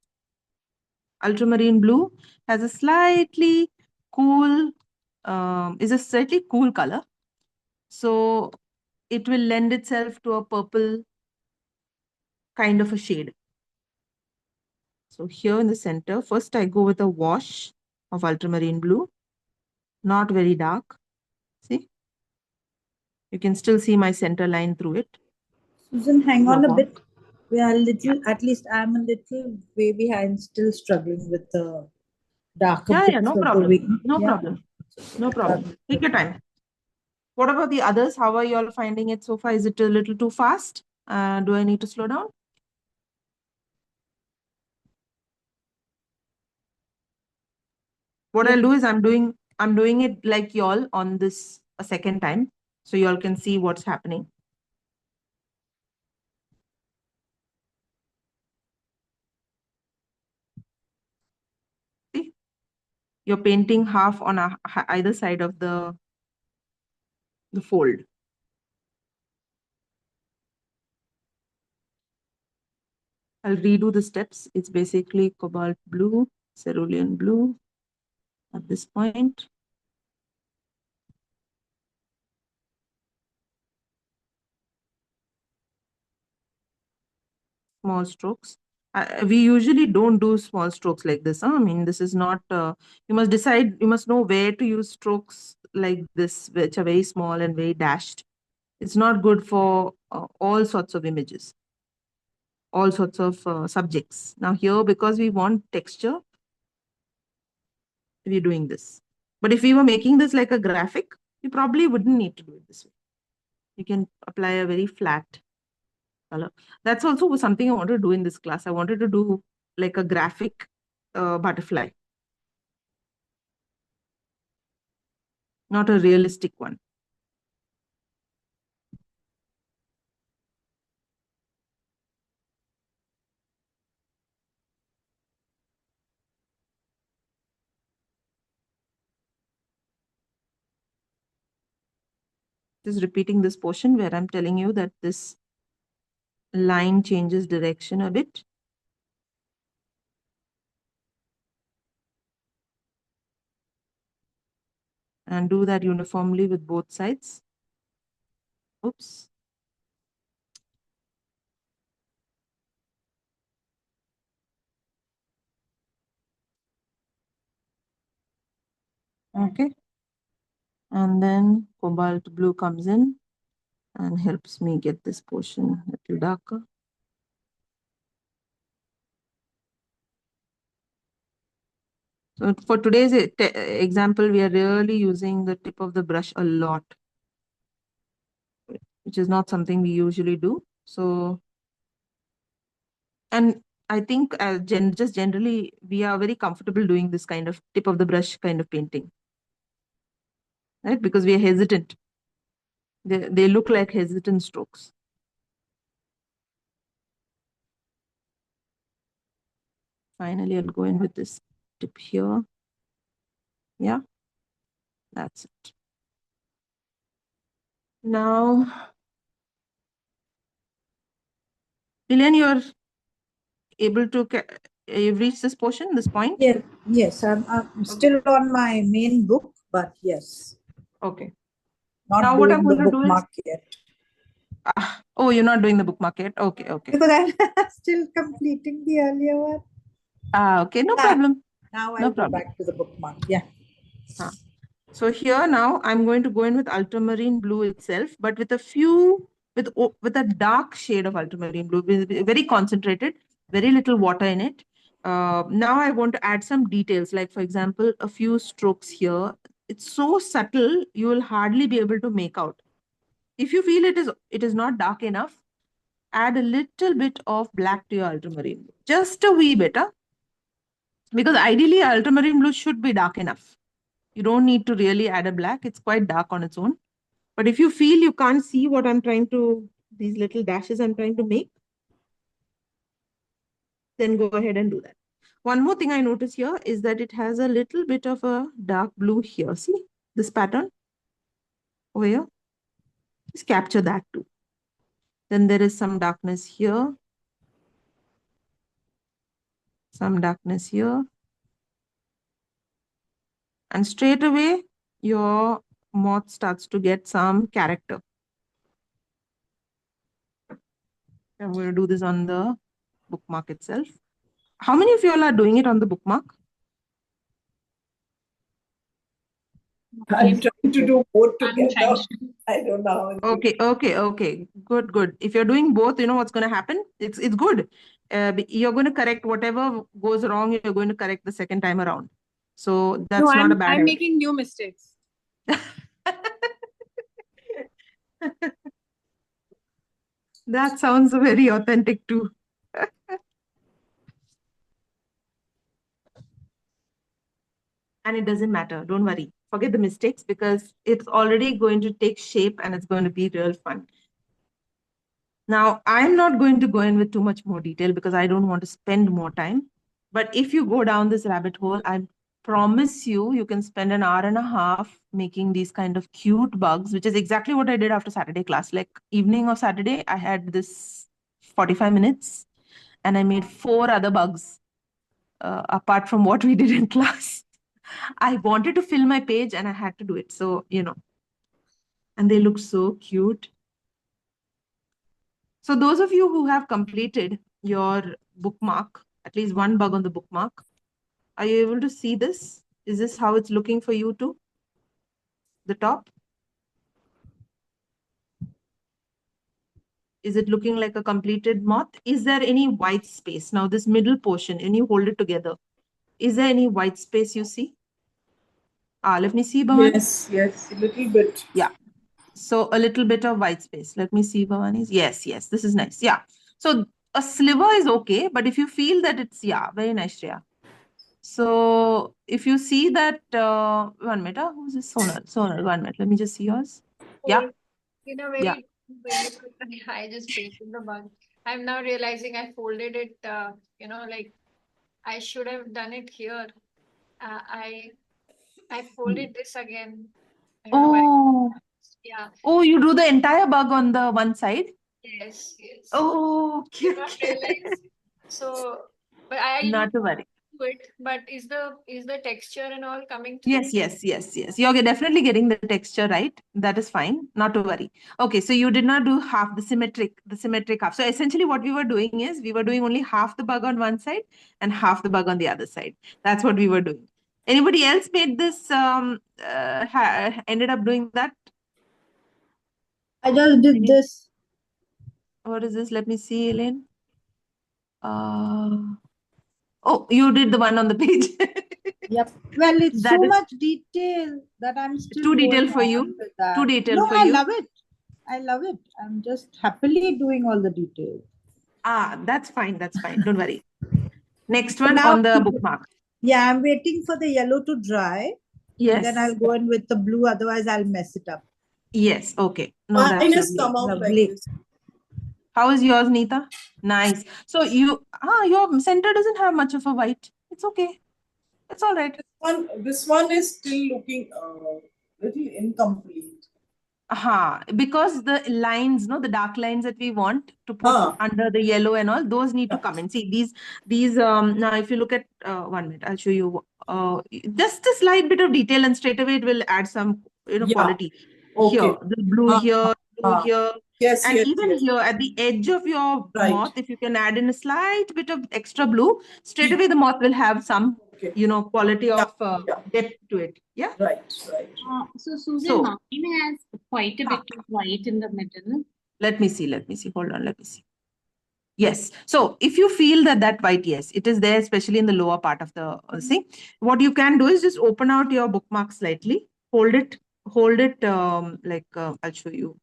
Ultramarine blue has a slightly cool, is a slightly cool color. So it will lend itself to a purple kind of a shade. So here in the center, first I go with a wash of ultramarine blue, not very dark. See, you can still see my center line through it. Susan, hang on a Wash. bit. We are a little, at least I'm a little way behind, still struggling with the darker Yeah, bits no of the problem. wing. No Yeah. problem. No problem. Take your time. What about the others? How are you all finding it so far? Is it a little too fast? Do I need to slow down? What Yeah. I'll do is I'm doing it like y'all on this a second time, so y'all can see what's happening. See, you're painting half on either side of the fold. I'll redo the steps. It's basically cobalt blue, cerulean blue at this point. Small strokes. We usually don't do small strokes like this. I mean, this is not, you must decide, you must know where to use strokes like this, which are very small and very dashed. It's not good for all sorts of images, all sorts of subjects. Now here, because we want texture, we're doing this. But if we were making this like a graphic, you probably wouldn't need to do it this way. You can apply a very flat color. That's also something I wanted to do in this class. I wanted to do like a graphic butterfly, not a realistic one. Just repeating this portion where I'm telling you that this line changes direction a bit. And do that uniformly with both sides. Oops. Okay. And then cobalt blue comes in and helps me get this portion a little darker. So for today's example, we are really using the tip of the brush a lot, which is not something we usually do. So, and I think just generally, we are very comfortable doing this kind of tip of the brush kind of painting, right? Because we are hesitant. They look like hesitant strokes. Finally, I'll go in with this tip here. Yeah, that's it. Now, Lilian, your able to, you've reached this portion, this point? Yes, I'm still on my main book, but yes, Okay. not Now what I'm doing the going to do is, bookmark yet. oh, you're not doing the bookmark yet? Okay, okay. Because I'm still completing the earlier one. Okay, no problem. Now No I'll go problem. back to the bookmark. Yeah. So here now I'm going to go in with ultramarine blue itself, but with a few, with a dark shade of ultramarine blue, very concentrated, very little water in it. Now I want to add some details, like for example, a few strokes here. It's so subtle, you will hardly be able to make out. If you feel it is not dark enough, add a little bit of black to your ultramarine blue, just a wee bit, because ideally ultramarine blue should be dark enough. You don't need to really add a black. It's quite dark on its own. But if you feel you can't see what I'm trying to, these little dashes I'm trying to make, then go ahead and do that. One more thing I notice here is that it has a little bit of a dark blue here. See this pattern over here? Just capture that too. Then there is some darkness here. Some darkness here. And straight away, your moth starts to get some character. I'm going to do this on the bookmark itself. How many of you all are doing it on the bookmark? I'm trying to do both I'm together. trying to. I don't know how. Okay. Good. If you're doing both, you know what's going to happen? It's good. You're going to correct whatever goes wrong, you're going to correct the second time around. So that's No, not a bad I'm idea. making new mistakes. That sounds very authentic too. And it doesn't matter. Don't worry. Forget the mistakes because it's already going to take shape and it's going to be real fun. Now, I'm not going to go in with too much more detail because I don't want to spend more time. But if you go down this rabbit hole, I promise you can spend an hour and a half making these kind of cute bugs, which is exactly what I did after Saturday class. Like evening of Saturday, I had this 45 minutes and I made 4 other bugs apart from what we did in class. I wanted to fill my page and I had to do it. So, and they look so cute. So those of you who have completed your bookmark, at least one bug on the bookmark, are you able to see this? Is this how it's looking for you too? The top? Is it looking like a completed moth? Is there any white space? Now this middle portion, and you hold it together. Is there any white space you see? Let me see, Bhavan. Yes, a little bit. Yeah. So a little bit of white space. Let me see, Bhavani. Yes, this is nice. Yeah. So a sliver is okay, but if you feel that it's, very nice, Shreya. So if you see that, 1 minute, who's this? Sonal, 1 minute. Let me just see yours. Yeah. In a Yeah. very way, I just pasted the bug. I'm now realizing I folded it, like I should have done it here. I folded this again. I don't know why. Oh, Yeah. you do the entire bug on the one side? Yes. Oh, Did not okay. realize. So, but I'll Not to worry. do it. But is the texture and all coming through? Yes. You're definitely getting the texture right. That is fine. Not to worry. Okay, so you did not do half the symmetric half. So essentially what we were doing is we were doing only half the bug on one side and half the bug on the other side. That's what we were doing. Anybody else made this, ended up doing that? I just did this. What is this? Let me see, Elaine. Oh, you did the one on the page. Yep. Well, it's That so is much detail that I'm still too detailed going for you. on with that. Too detailed No, for I you. love it. I'm just happily doing all the details. That's fine. Don't worry. Next one Now- on the bookmark. Yeah, I'm waiting for the yellow to dry. Yes. And then I'll go in with the blue, otherwise I'll mess it up. Yes. Okay. No, Mine that's has lovely. come out like Lovely. this. How is yours, Neeta? Nice. So your center doesn't have much of a white. It's okay. It's all right. This one is still looking little incomplete. Because the lines, no, the dark lines that we want to put under the yellow and all, those need to come in. See these now if you look at 1 minute, I'll show you just a slight bit of detail, and straight away it will add some quality. Okay. Here, the blue here, blue here. Yes, And yes, even yes. here at the edge of your Right. moth, if you can add in a slight bit of extra blue, straight away the moth will have some, quality of depth to it. Yeah. Right. So Susan, So- mine has quite a bit of white in the middle. Let me see. Hold on. Let me see. Yes. So if you feel that white, yes, it is there, especially in the lower part of the thing. What you can do is just open out your bookmark slightly, hold it, like I'll show you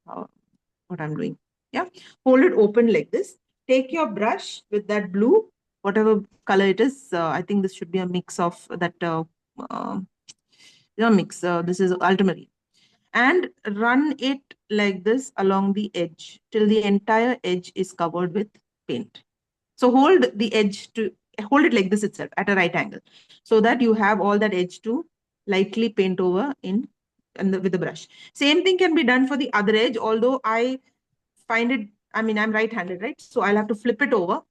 what I'm doing. Yeah. Hold it open like this. Take your brush with that blue, whatever color it is. I think this should be a mix of that, mix. This is ultimately. And run it like this along the edge till the entire edge is covered with paint. So hold it like this itself at a right angle, so that you have all that edge to lightly paint over with the brush. Same thing can be done for the other edge, although I find it, I'm right-handed, right? So I'll have to flip it over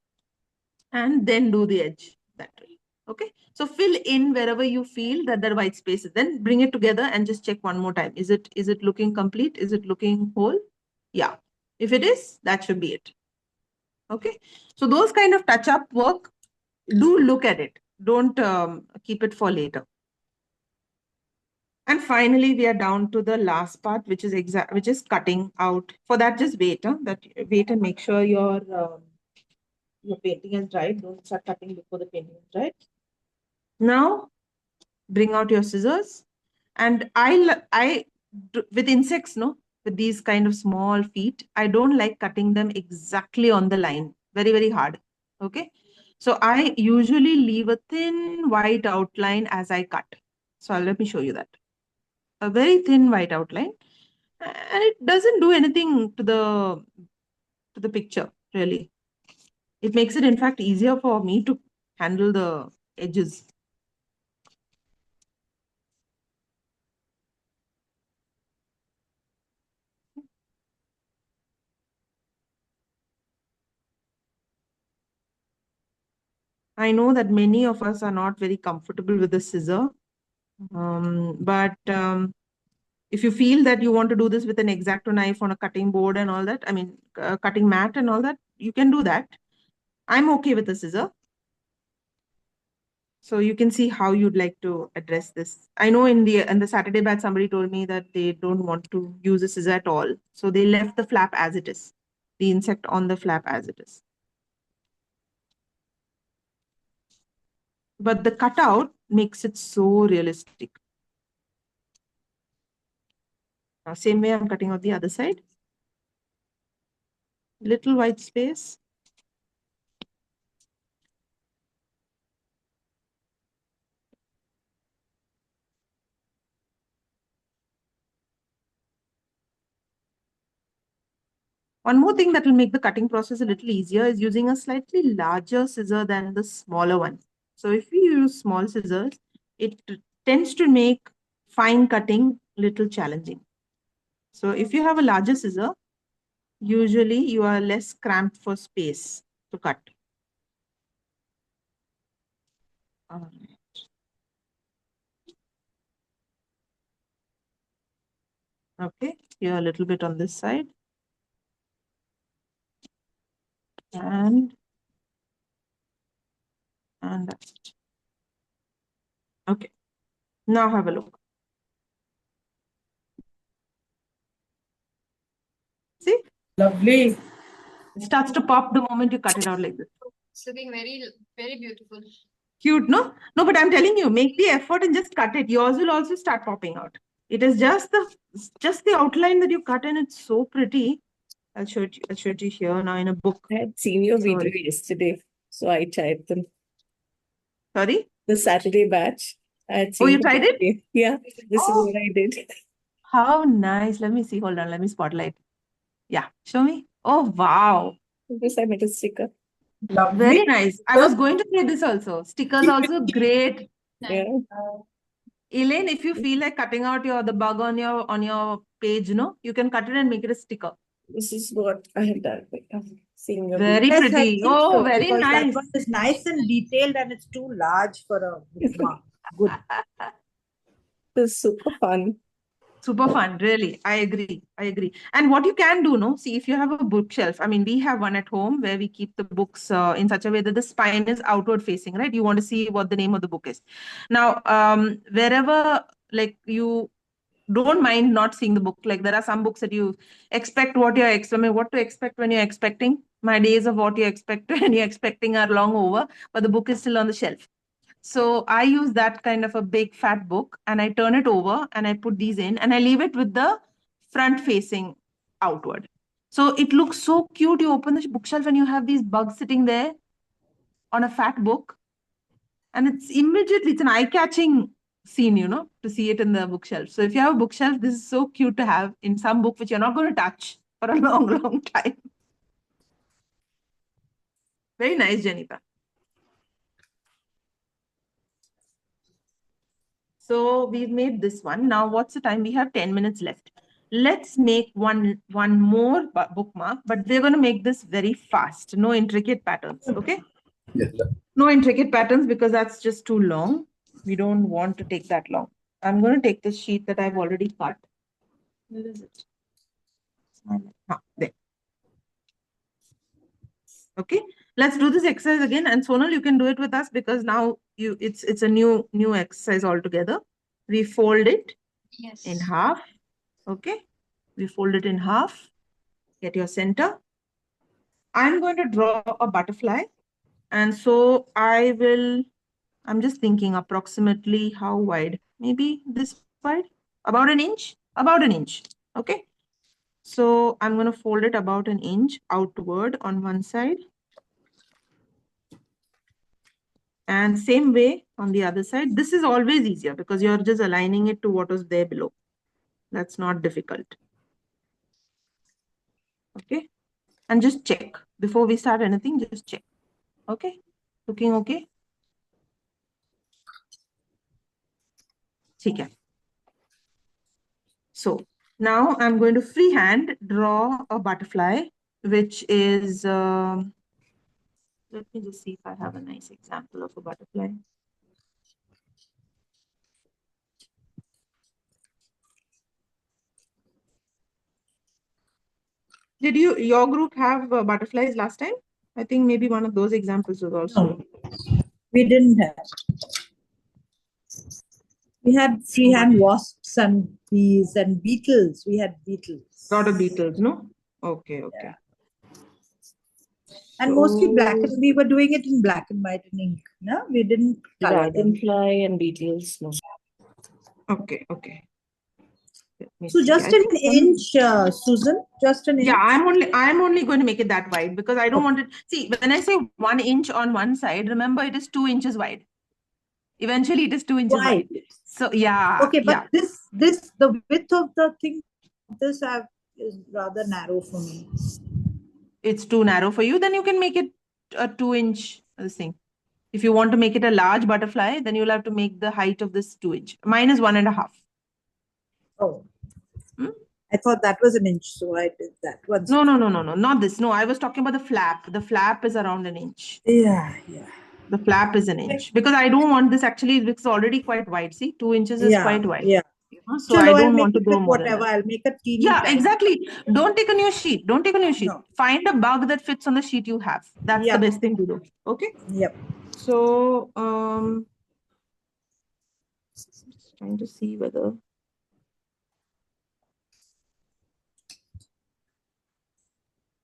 and then do the edge that way. Okay, so fill in wherever you feel that there are white spaces. Then bring it together and just check one more time. Is it looking complete? Is it looking whole? Yeah. If it is, that should be it. Okay. So those kind of touch-up work, do look at it. Don't keep it for later. And finally, we are down to the last part, which is cutting out. For that, just wait. Wait and make sure your painting is dried. Don't start cutting before the painting is dried. Now, bring out your scissors. And with insects, with these kind of small feet, I don't like cutting them exactly on the line. Very, very hard. Okay. So I usually leave a thin white outline as I cut. So let me show you that. A very thin white outline. And it doesn't do anything to the picture, really. It makes it, in fact, easier for me to handle the edges. I know that many of us are not very comfortable with the scissor, but if you feel that you want to do this with an X-Acto knife on a cutting board and all that, cutting mat and all that, you can do that. I'm okay with the scissor. So you can see how you'd like to address this. I know in the Saturday batch, somebody told me that they don't want to use a scissor at all. So they left the flap as it is, the insect on the flap as it is. But the cutout makes it so realistic. Now, same way I'm cutting out the other side. Little white space. One more thing that will make the cutting process a little easier is using a slightly larger scissor than the smaller one. So if we use small scissors, it tends to make fine cutting little challenging. So if you have a larger scissor, usually you are less cramped for space to cut. All right. Okay, here a little bit on this side. And that's it. Okay, now have a look. See? Lovely. It starts to pop the moment you cut it out like this. It's looking very, very beautiful. Cute, no? No, but I'm telling you, make the effort and just cut it. Yours will also start popping out. It is just the outline that you cut, and it's so pretty. I'll show it to you here now in a book. I had seen your video Sorry. yesterday, so I tried them. Sorry? The Saturday batch. I had seen Oh, you the tried it? video. Yeah, this is Oh. what I did. How nice. Let me see. Hold on. Let me spotlight. Yeah. Show me. Oh, wow. This I made a sticker. Lovely. Very nice. I was going to say this also. Stickers also great. Yeah. Elaine, if you feel like cutting out the bug on your page, you can cut it and make it a sticker. This is what I have done. I'm seeing your Very Yes, I pretty. think Oh, so, very because that nice. one is nice and detailed, and it's too large for a bookmark. Good. This is super fun. Super fun, really. I agree. And what you can do, see, if you have a bookshelf, I mean, we have one at home where we keep the books in such a way that the spine is outward facing, right? You want to see what the name of the book is. Now, wherever, like, you don't mind not seeing the book, like there are some books that you expect what to expect when you're expecting. My days of what you expect when you're expecting are long over, but the book is still on the shelf. So I use that kind of a big fat book and I turn it over and I put these in and I leave it with the front facing outward. So it looks so cute. You open the bookshelf and you have these bugs sitting there on a fat book. And it's an eye-catching scene, to see it in the bookshelf. So if you have a bookshelf, this is so cute to have in some book which you're not going to touch for a long, long time. Very nice, Janita. So we've made this one. Now what's the time? We have 10 minutes left. Let's make one more bookmark, but we're going to make this very fast. No intricate patterns, okay? Yes, sir. No intricate patterns because that's just too long. We don't want to take that long. I'm going to take this sheet that I've already cut. Where is it? There. Okay, let's do this exercise again. And Sonal, you can do it with us because now it's a new exercise altogether. We fold it in half. Okay, we fold it in half. Get your center. I'm going to draw a butterfly. And so I'm just thinking approximately how wide, maybe this wide, about an inch, okay? So I'm going to fold it about an inch outward on one side. And same way on the other side. This is always easier because you're just aligning it to what was there below. That's not difficult. Okay. And just check. Before we start anything, just check. Okay. Looking okay? Okay. So now I'm going to freehand draw a butterfly, which is, let me just see if I have a nice example of a butterfly. Did your group have butterflies last time? I think maybe one of those examples was also. No, we didn't have. We had freehand wasps and bees and beetles. We had beetles. A lot of beetles, no? Okay. Yeah. And mostly black, and we were doing it in black and white and ink. No, we didn't color them. Dragonfly and beetles. No. Okay. So just an inch, Susan. Just an inch. Yeah, I'm only going to make it that wide because I don't want it. See, when I say 1 inch on one side, remember it is 2 inches wide. Eventually, it is 2 inches wide. So yeah. Okay, but yeah. this the width of the thing, this is rather narrow for me. It's too narrow for you. Then you can make it a 2 inch thing. If you want to make it a large butterfly, then you'll have to make the height of this 2 inch. Mine is 1.5. Oh. I thought that was an inch, so I did that one. No, not this. No, I was talking about the flap. The flap is around an inch. Yeah. The flap is an inch because I don't want this actually. It's already quite wide. See, 2 inches is quite wide. Yeah. So I don't want to go more than whatever. that. I'll make a teeny. Yeah, exactly. Don't take a new sheet. No. Find a bug that fits on the sheet you have. That's the best thing to do. Okay. Yep. So just trying to see whether.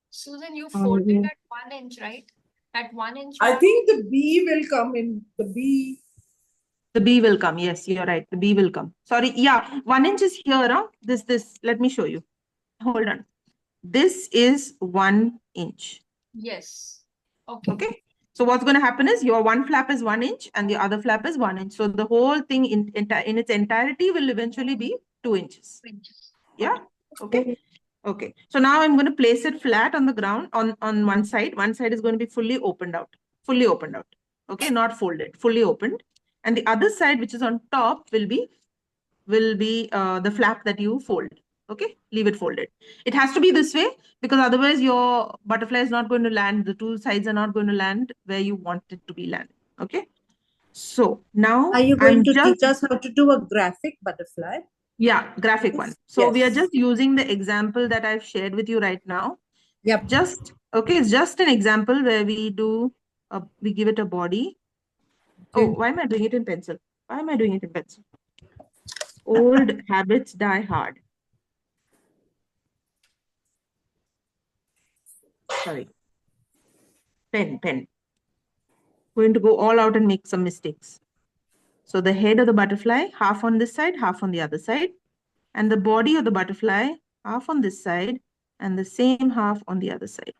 Susan, you folded at 1 inch, right? At 1 inch. I think the bee will come in. The bee will come. Yes, you're right. The bee will come. Sorry. Yeah. 1 inch is here. Huh? This. Let me show you. Hold on. This is 1 inch. Yes. Okay. So what's going to happen is your one flap is 1 inch and the other flap is 1 inch. So the whole thing in its entirety will eventually be 2 inches. 2 inches. Yeah. Okay. So now I'm going to place it flat on the ground on one side. One side is going to be fully opened out. Okay. Not folded. Fully opened. And the other side, which is on top, will be the flap that you fold. Okay, leave it folded. It has to be this way because otherwise your butterfly is not going to land. The two sides are not going to land where you want it to be landed. Okay. So now Are you going I'm to just, teach us how to do a graphic butterfly? yeah, graphic one. So we are Yes. just using the example that I've shared with you right now. Yep. Just, okay, it's just an example where we do, we give it a body. Oh, why am I doing it in pencil? Why am I doing it in pencil? Old habits die hard. Sorry. Pen. Going to go all out and make some mistakes. So the head of the butterfly, half on this side, half on the other side. And the body of the butterfly, half on this side and the same half on the other side.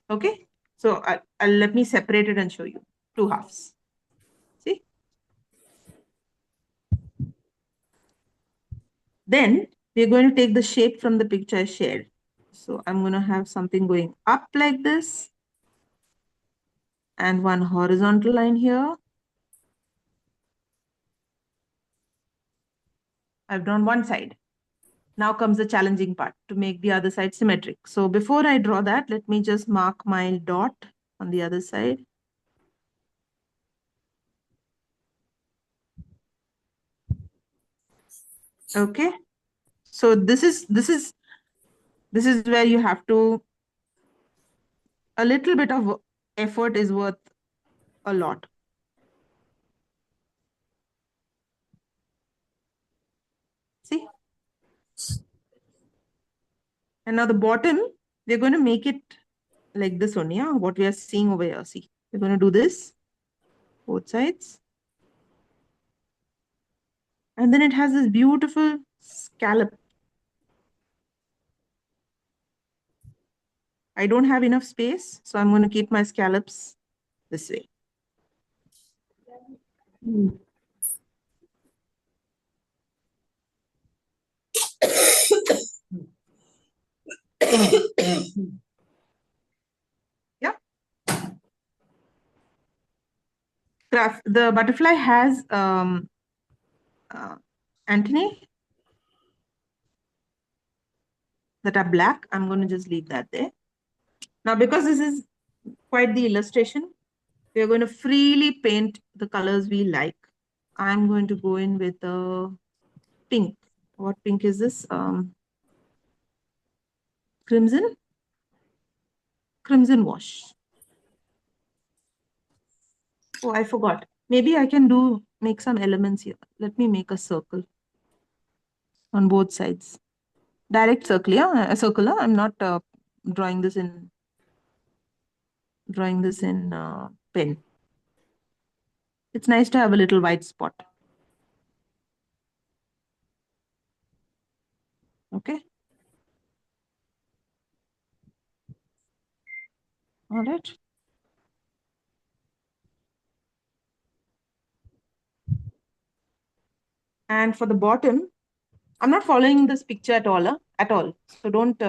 Okay. So I'll let me separate it and show you. Two halves. See? Then we're going to take the shape from the picture I shared. So I'm going to have something going up like this. And one horizontal line here. I've drawn one side. Now comes the challenging part, to make the other side symmetric. So before I draw that, let me just mark my dot on the other side. Okay. So this is where you have to, a little bit of effort is worth a lot. See? And now the bottom, we're going to make it like this only, yeah? What we are seeing over here. See, we're going to do this, both sides. And then it has this beautiful scallop. I don't have enough space, so I'm going to keep my scallops this way. Yeah. The butterfly has antennae that are black. I'm going to just leave that there. Now, because this is quite the illustration, we are going to freely paint the colors we like. I'm going to go in with a pink. What pink is this? Crimson wash. Oh, I forgot. Maybe I can make some elements here. Let me make a circle on both sides. Direct circle, yeah, a circular. I'm not drawing this in pen. It's nice to have a little white spot. Okay. All right. And for the bottom, I'm not following this picture at all. So don't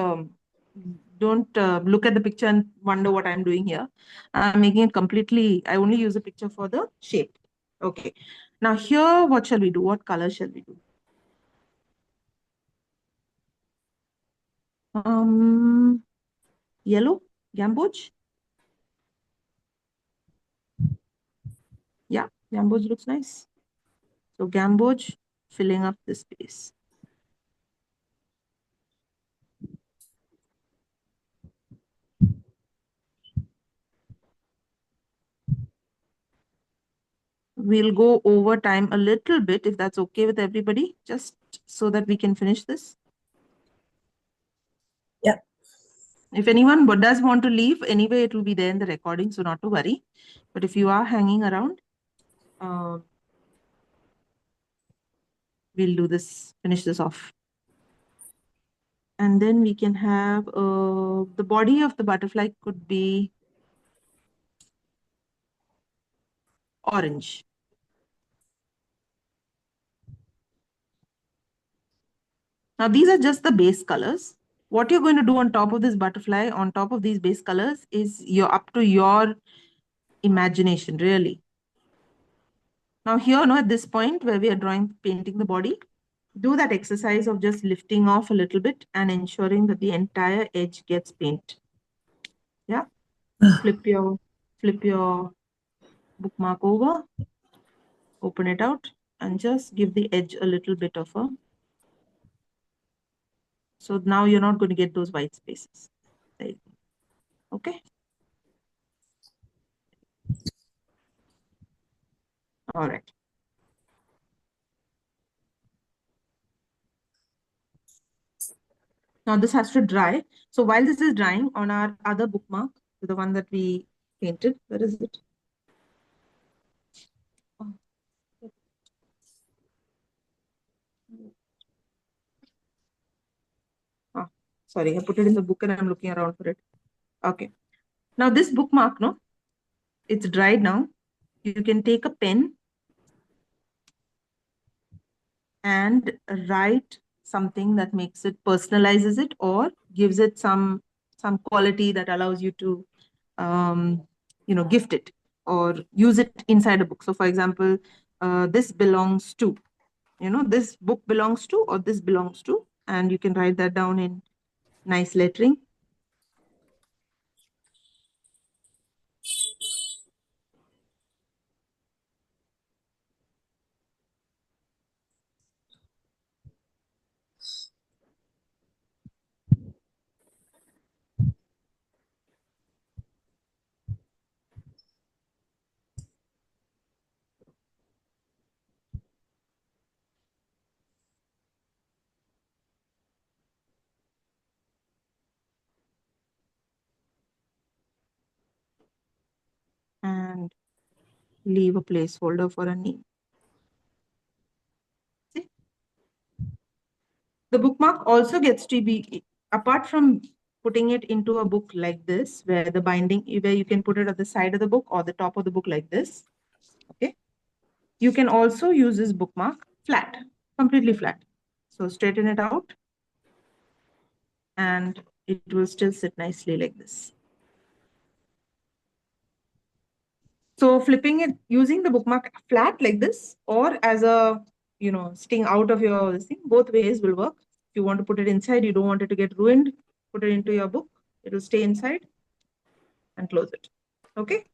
look at the picture and wonder what I'm doing here. I'm making it completely, I only use the picture for the shape. Okay. Now here, what shall we do? What color shall we do? Yellow, gamboge. Yeah, gamboge looks nice. So gamboge filling up this space. We'll go over time a little bit, if that's okay with everybody, just so that we can finish this. Yeah. If anyone does want to leave, anyway, it will be there in the recording, so not to worry. But if you are hanging around, we'll do this, finish this off. And then we can have the body of the butterfly could be orange. Now, these are just the base colors. What you're going to do on top of this butterfly, on top of these base colors, is you're up to your imagination, really. Now here, at this point where we are painting the body, do that exercise of just lifting off a little bit and ensuring that the entire edge gets paint. Yeah. Flip your bookmark over, open it out, and just give the edge a little bit of a. So now you're not going to get those white spaces. There you go. Okay. All right. Now this has to dry. So while this is drying on our other bookmark, the one that we painted, where is it? Oh. Oh, sorry, I put it in the book and I'm looking around for it. Okay. Now this bookmark, no, it's dried now. You can take a pen and write something that makes it, personalizes it, or gives it some quality that allows you to gift it or use it inside a book. So for example, this belongs to, this book belongs to, or this belongs to, and you can write that down in nice lettering. And leave a placeholder for a name. See? The bookmark also gets to be, apart from putting it into a book like this, where the binding, where you can put it at the side of the book or the top of the book like this. Okay. You can also use this bookmark flat, completely flat. So straighten it out and it will still sit nicely like this. So flipping it, using the bookmark flat like this, or as a, sticking out of your this thing, both ways will work. If you want to put it inside, you don't want it to get ruined, put it into your book, it will stay inside, and close it. Okay.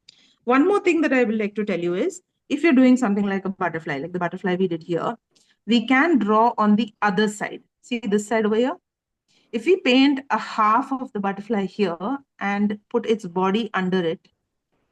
One more thing that I would like to tell you is, if you're doing something like a butterfly, like the butterfly we did here, we can draw on the other side. See this side over here? If we paint a half of the butterfly here and put its body under it,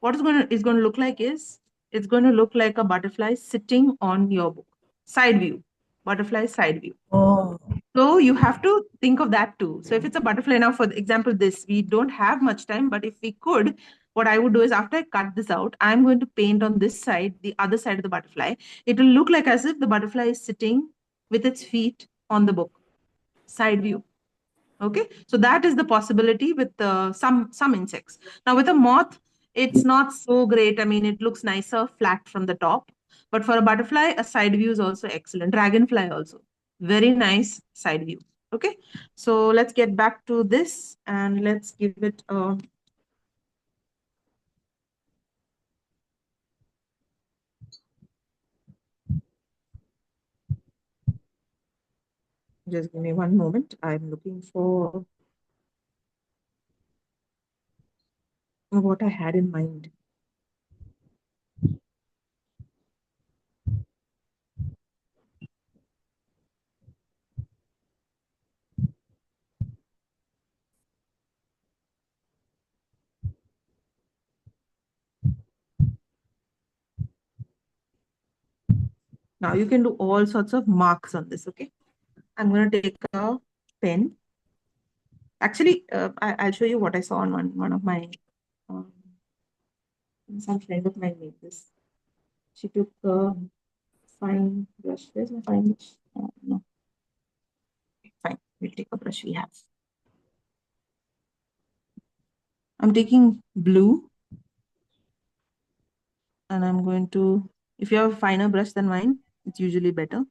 what is going to look like is, it's going to look like a butterfly sitting on your book. Side view, butterfly side view. Oh. So you have to think of that too. So if it's a butterfly, now for example, this, we don't have much time, but if we could, what I would do is, after I cut this out, I'm going to paint on this side, the other side of the butterfly. It will look like as if the butterfly is sitting with its feet on the book, side view. Okay, so that is the possibility with some insects. Now with a moth, it's not so great. I mean, it looks nicer flat from the top, but for a butterfly, a side view is also excellent. Dragonfly also, very nice side view. Okay, so let's get back to this and let's give it a. Just give me one moment. I'm looking for what I had in mind. Now you can do all sorts of marks on this, okay? I'm going to take a pen. Actually, I'll show you what I saw on one of my, some friend of mine made this. She took a fine brush. Where's my fine brush? No. Okay, fine, we'll take a brush we have. I'm taking blue. And I'm going to, if you have a finer brush than mine, it's usually better.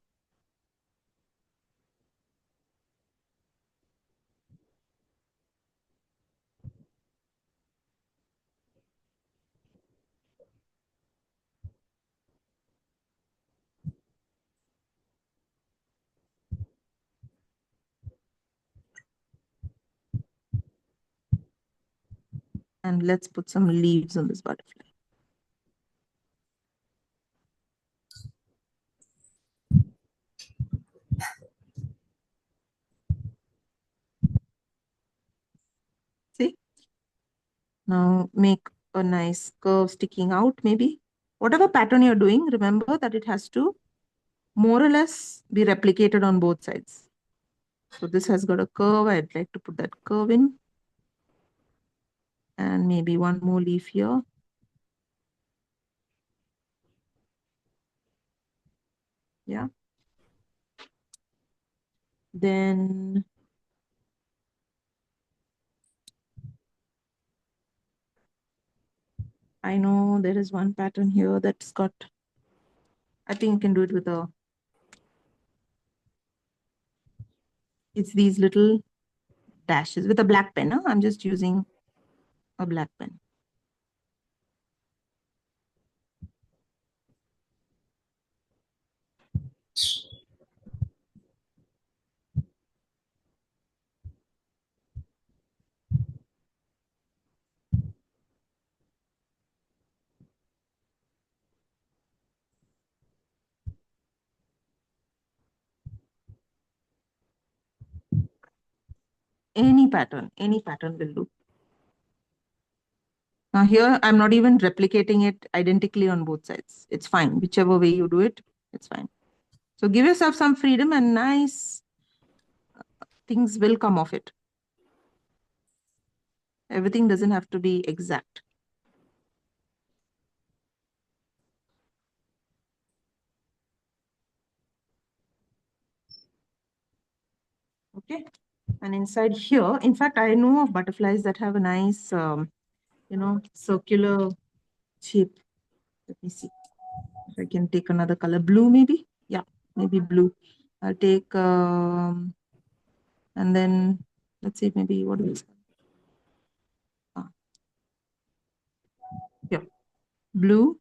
And let's put some leaves on this butterfly. See? Now make a nice curve sticking out, maybe. Whatever pattern you're doing, remember that it has to more or less be replicated on both sides. So this has got a curve. I'd like to put that curve in. And maybe one more leaf here. Yeah. Then I know there is one pattern here that's got, I think you can do it with a, it's these little dashes with a black pen. Huh? I'm just using a black pen. Any pattern will do. Now here, I'm not even replicating it identically on both sides. It's fine. Whichever way you do it, it's fine. So give yourself some freedom and nice things will come of it. Everything doesn't have to be exact. Okay. And inside here, in fact, I know of butterflies that have a nice, circular shape. Let me see if I can take another color. Blue, maybe? Yeah, maybe blue. I'll take, and then let's see, maybe what is yeah, blue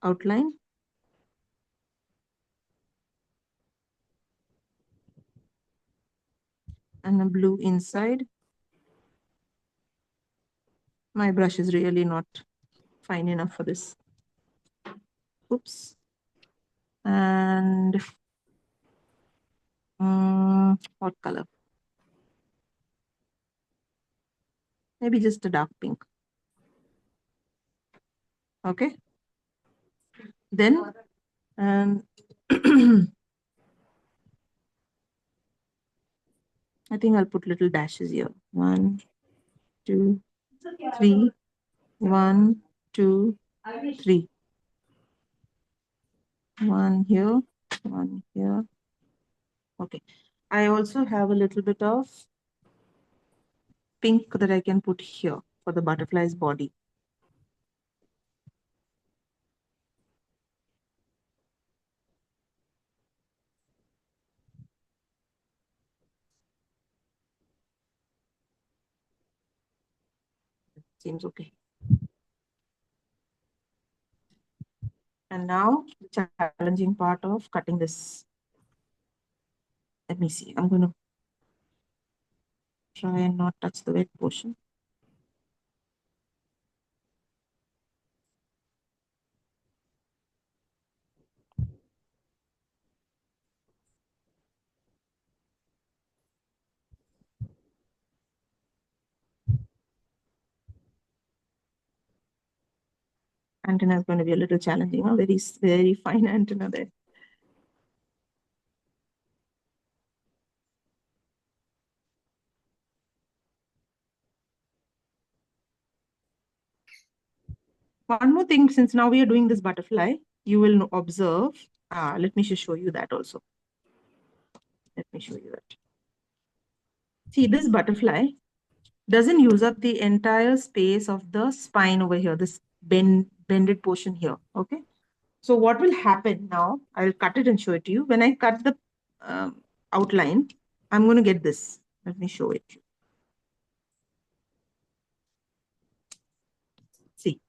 outline. And a blue inside. My brush is really not fine enough for this. Oops. And what color? Maybe just a dark pink. Okay. Then, I think I'll put little dashes here. 1, 2, 3. 1, 2, 3. 1 here, 1 here. Okay. I also have a little bit of pink that I can put here for the butterfly's body. Seems okay. And now the challenging part of cutting this. Let me see. I'm going to try and not touch the wet portion. Antenna is going to be a little challenging. A very, very fine antenna there. One more thing, since now we are doing this butterfly, you will observe. Let me just show you that also. Let me show you that. See, this butterfly doesn't use up the entire space of the spine over here, this bended portion here. Okay. So what will happen now? I'll cut it and show it to you. When I cut the outline, I'm going to get this. Let me show it. See,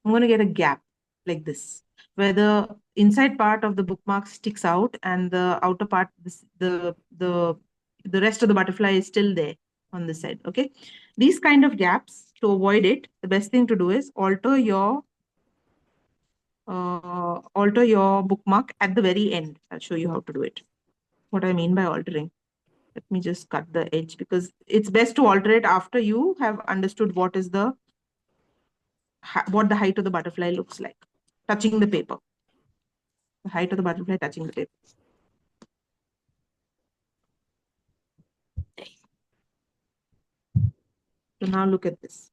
I'm going to get a gap like this, where the inside part of the bookmark sticks out and the outer part, the rest of the butterfly is still there on this side. Okay. These kind of gaps to avoid it, the best thing to do is alter your bookmark at the very end. I'll show you how to do it. What I mean by altering. Let me just cut the edge, because it's best to alter it after you have understood what the height of the butterfly looks like, touching the paper. The height of the butterfly touching the paper. So now look at this.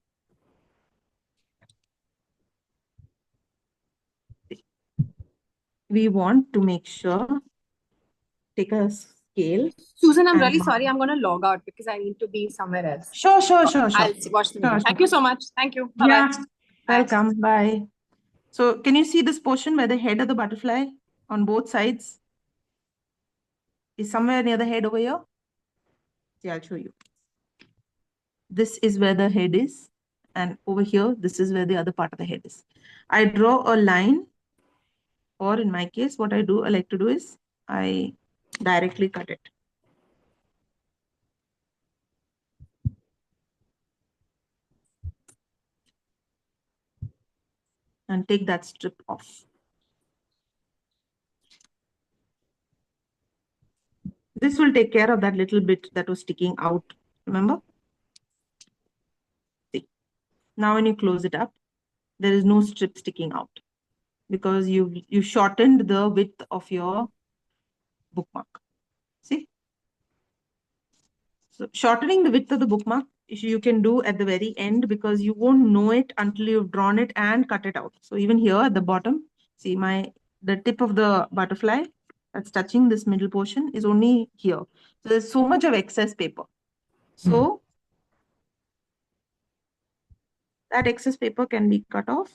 We want to make sure, take a scale. Susan, I'm and really sorry. I'm going to log out because I need to be somewhere else. Sure. I'll watch the video. Sure. Thank you so much. Thank you. Bye-bye. Yeah, welcome. Bye. So can you see this portion where the head of the butterfly on both sides is somewhere near the head over here? See, I'll show you. This is where the head is. And over here, this is where the other part of the head is. I draw a line, or in my case, what I like to do is I directly cut it. And take that strip off. This will take care of that little bit that was sticking out. Remember? See. Now when you close it up, there is no strip sticking out, because you shortened the width of your bookmark. See? So shortening the width of the bookmark, you can do at the very end, because you won't know it until you've drawn it and cut it out. So even here at the bottom, see the tip of the butterfly that's touching this middle portion is only here. So there's so much of excess paper. So that excess paper can be cut off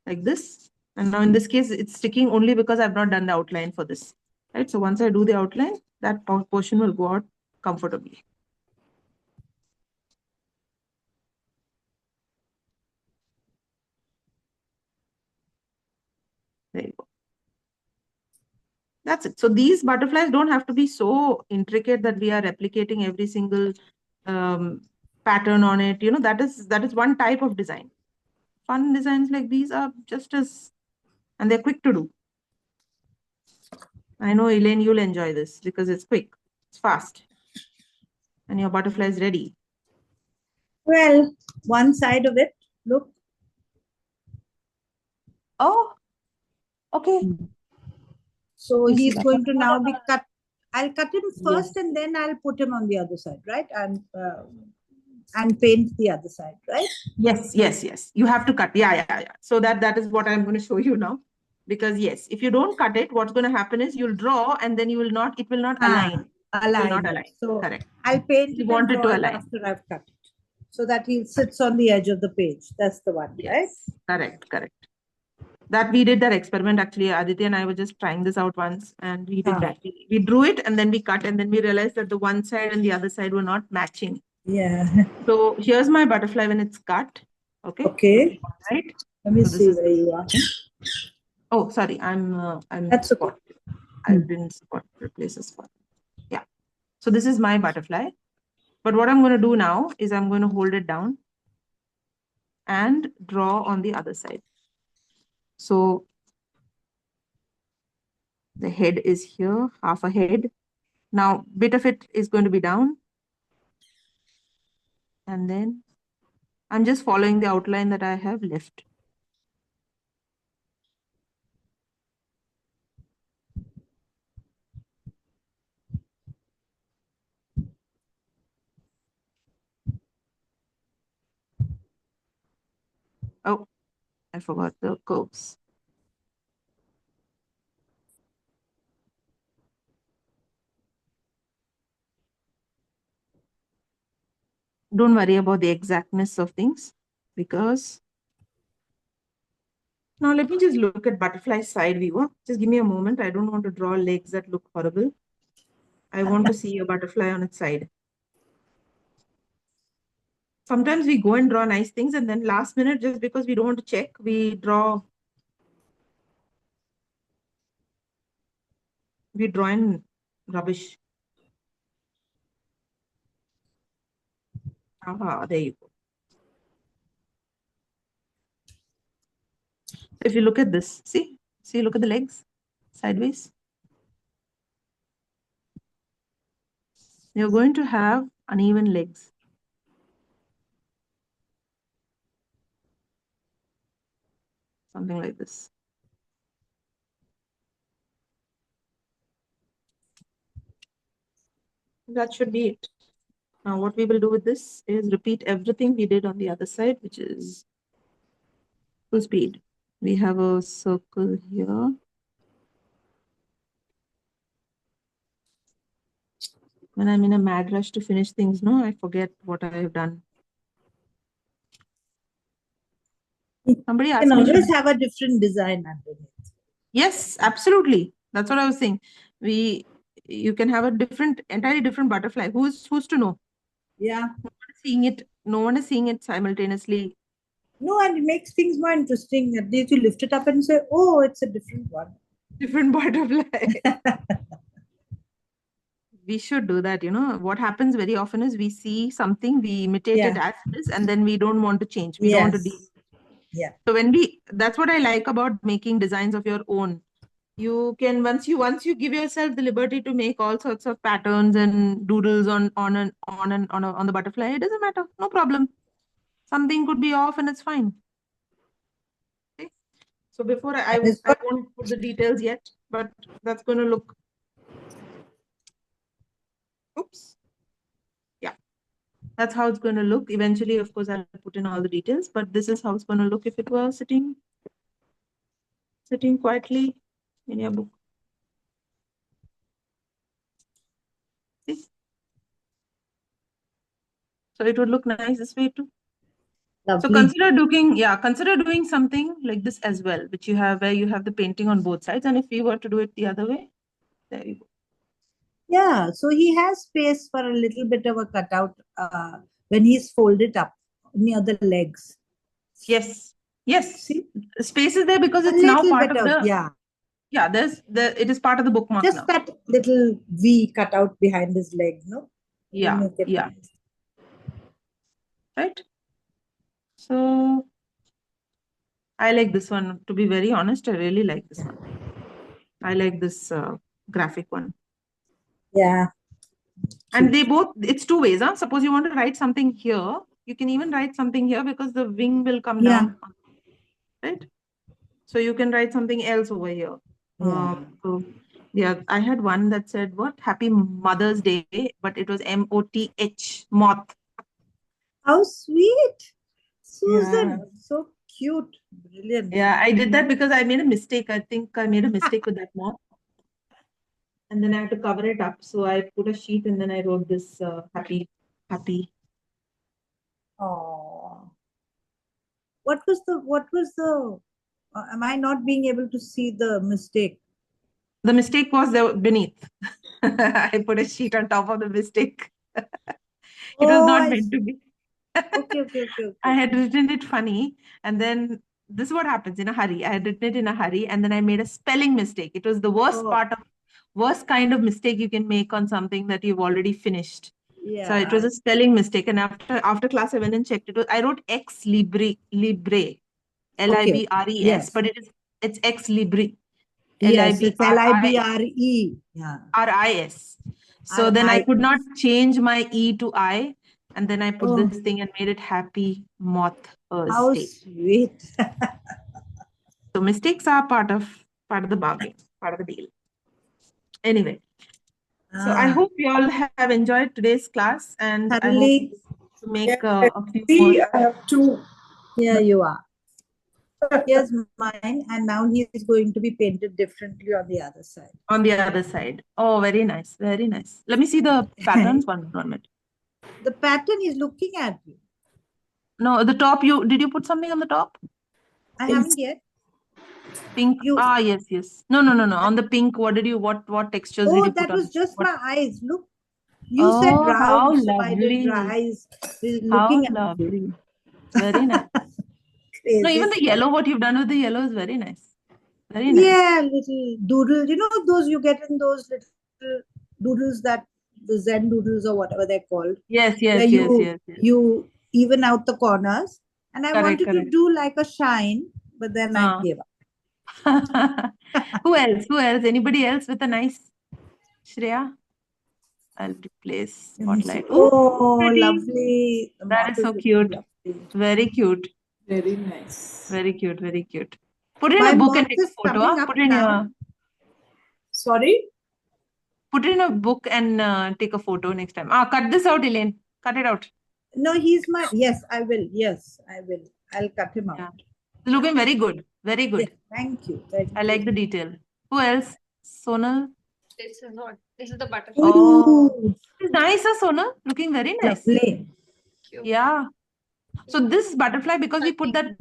like this. And now in this case, it's sticking only because I've not done the outline for this. Right? So once I do the outline, that portion will go out comfortably. There you go. That's it. So these butterflies don't have to be so intricate that we are replicating every single pattern on it. You know, that is one type of design. Fun designs like these are just as, and they're quick to do. I know, Elaine, you'll enjoy this because it's quick, it's fast, and your butterfly is ready. Well, one side of it, look. Oh, okay. So You see he's that? going to now be cut. I'll cut him first, Yes. and then I'll put him on the other side, right? And paint the other side, right? Yes. You have to cut. Yeah. So that is what I'm going to show you now. Because yes, if you don't cut it, what's going to happen is you'll draw and then it will not align. Align. It will not align. So Correct. I'll paint You it want and it draw to it align. after I've cut it, so that he sits on the edge of the page. That's the one, right? Correct. That we did that experiment actually. Aditya and I were just trying this out once, and we did that. We drew it and then we cut, and then we realized that the one side and the other side were not matching. Yeah. So here's my butterfly when it's cut. Okay. Right. Let me So this see is where you are. Oh, sorry. I'm That's okay. I didn't spot replace a spot. Yeah. So this is my butterfly. But what I'm going to do now is I'm going to hold it down and draw on the other side. So the head is here, half a head. Now, bit of it is going to be down. And then I'm just following the outline that I have left. Oh, I forgot the curves. Don't worry about the exactness of things, because now let me just look at butterfly side view. Just give me a moment. I don't want to draw legs that look horrible. I want to see a butterfly on its side. Sometimes we go and draw nice things, and then last minute, just because we don't want to check, we draw in rubbish. There you go. If you look at this, see, look at the legs sideways. You're going to have uneven legs. Something like this. That should be it. Now what we will do with this is repeat everything we did on the other side, which is full speed. We have a circle here. When I'm in a mad rush to finish things, no, I forget what I have done. Somebody You asked can me. always have a different design underneath. Yes, absolutely. That's what I was saying. You can have a entirely different butterfly. Who's to know? Yeah. No one is seeing it simultaneously. No, and it makes things more interesting. At least you lift it up and say, oh, it's a different one. Different butterfly. We should do that. What happens very often is we see something, we imitate it as it is, and then we don't want to change. We don't want to Yeah. So that's what I like about making designs of your own. You can, once you give yourself the liberty to make all sorts of patterns and doodles on the butterfly, it doesn't matter. No problem. Something could be off and it's fine. Okay. So before I won't put the details yet, but that's going to look. Oops. Yeah. That's how it's going to look. Eventually, of course, I'll put in all the details, but this is how it's going to look if it were sitting quietly in your book. See? So it would look nice this way too. Lovely. So consider doing something like this as well, where you have the painting on both sides. And if we were to do it the other way, there you go. Yeah, so he has space for a little bit of a cutout when he's folded up near the legs. Yes. See? Space is there because it's now part of the. Yeah. Yeah, it is part of the bookmark Just now. that little V cut out behind his leg, no? Yeah. Right. So I like this one. To be very honest, I really like this one. I like this graphic one. Yeah. And it's two ways. Suppose you want to write something here, you can even write something here because the wing will come down. Right? So you can write something else over here. I had one that said, what? Happy Mother's Day, but it was MOTH, moth. How sweet. Susan, so cute. Brilliant. Yeah, I did that because I made a mistake. I think I made a mistake with that moth. And then I had to cover it up. So I put a sheet and then I wrote this happy. Oh. What was the am I not being able to see the mistake? The mistake was there beneath. I put a sheet on top of the mistake. It was not meant to be. Okay. I had written it funny, and then this is what happens in a hurry. I had written it in a hurry, and then I made a spelling mistake. It was the worst kind of mistake you can make on something that you've already finished. Yeah. So it was a spelling mistake, and after class I went and checked it. I wrote ex libre, LIBRES, but it's ex libre. Yes, it's LIBRE. Yeah. RIS. So then I could not change my E to I, and then I put this thing and made it Happy Moth How Day. Sweet. So mistakes are part of the bargain, part of the deal. Anyway, so I hope you all have enjoyed today's class, and I hope to make a few more. I have two. Here you are. Here's mine, and now he is going to be painted differently on the other side. On the other side. Oh, very nice, very nice. Let me see the patterns. One minute. The pattern is looking at you. No, the top. Did you put something on the top? I haven't yet. Pink. Yes. No. On the pink, what textures did you put on? That was just my eyes. Look. You said round, so I did eyes. How lovely. Very nice. No, even the yellow, what you've done with the yellow is very nice. Very nice. Yeah, little doodle. You know those you get in those little doodles that the Zen doodles or whatever they're called, Yes, where yes, yes, yes, yes. you even out the corners. And I Correct, wanted to correct. do like a shine, but then I Ah. gave up. Who else? Who else? Anybody else with a nice Shreya? I'll replace Let me see. spotlight. Ooh, Oh, pretty. lovely. The That moth is so looking cute. lovely. Very cute. Very nice. Very cute. Very cute. Put it in My a book and moth take a is photo. coming Huh? up Put it in now. Sorry? put it in a book and take a photo next time. Cut this out, Elaine. Cut it out. No, he's my. Yes, I will. Yes, I will. I'll cut him out. Yeah. It's looking very good. Very Yes, good. thank you. Thank I like the detail. Who else? Sonal. This is the butterfly. Oh, Ooh, it's nice, Sonal. Looking very nice. lovely. Cute. Yeah. So this butterfly, because we put that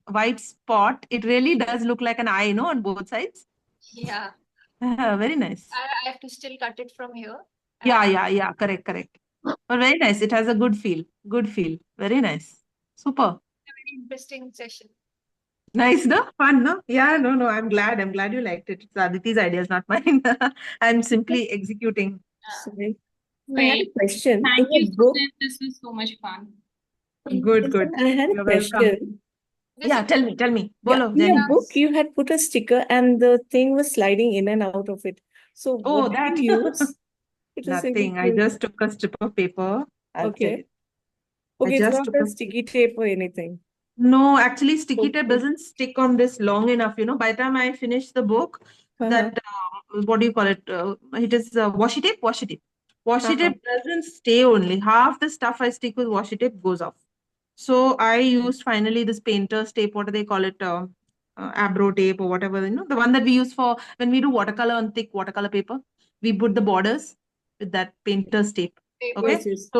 white spot, it really does look like an eye, no, on both sides. Yeah. Very nice. I have to still cut it from here. Yeah. Correct. But very nice. It has a good feel. Good feel. Very nice. Super. Very interesting session. Nice, no? Fun, no? Yeah, no. I'm glad. I'm glad you liked it. It's Aditi's ideas, not mine. I'm simply executing. Sorry. I had a Great. question. Thank In you, your book, Susan. This was so much fun. Good. I had a You're welcome. question. Yeah, tell me. Yeah, Bolo, in your Jenny. book, you had put a sticker and the thing was sliding in and out of it. So Oh, what did that. you use? It was really Nothing. I cute. just took a strip of paper. I'll tell Okay. you. Okay, it's just not took a a sticky tape or anything. No, actually, sticky tape Okay. doesn't stick on this long enough. By the time I finish the book, that what do you call it? It is washi tape. Washi tape. Washi tape doesn't stay only. Half the stuff I stick with washi tape goes off. So I used finally this painter's tape. What do they call it? Abro tape or whatever. The one that we use for when we do watercolor on thick watercolor paper. We put the borders with that painter's tape. Okay.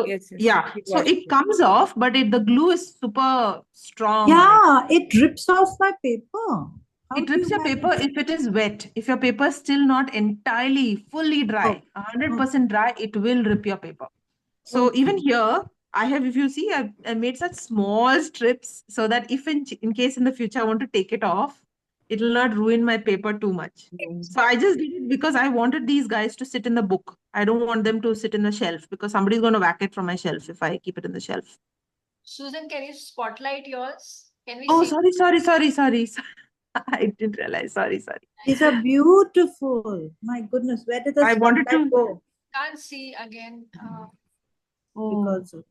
Yes. Yeah, We so got it comes off, but the glue is super strong on it. Yeah, it drips off my paper. How It do drips you your paper manage? if it is wet. If your paper is still not entirely, fully dry, Oh, 100% dry, it will rip your paper. So even here, if you see, I made such small strips so that if in case in the future I want to take it off, it will not ruin my paper too much. So I just did it because I wanted these guys to sit in the book. I don't want them to sit in the shelf because somebody's going to whack it from my shelf if I keep it in the shelf. Susan, can you spotlight yours? Can we Oh, see? sorry. I didn't realize. Sorry. these are beautiful. My goodness, where did the I wanted spotlight to. go? Can't see again. Oh, Because of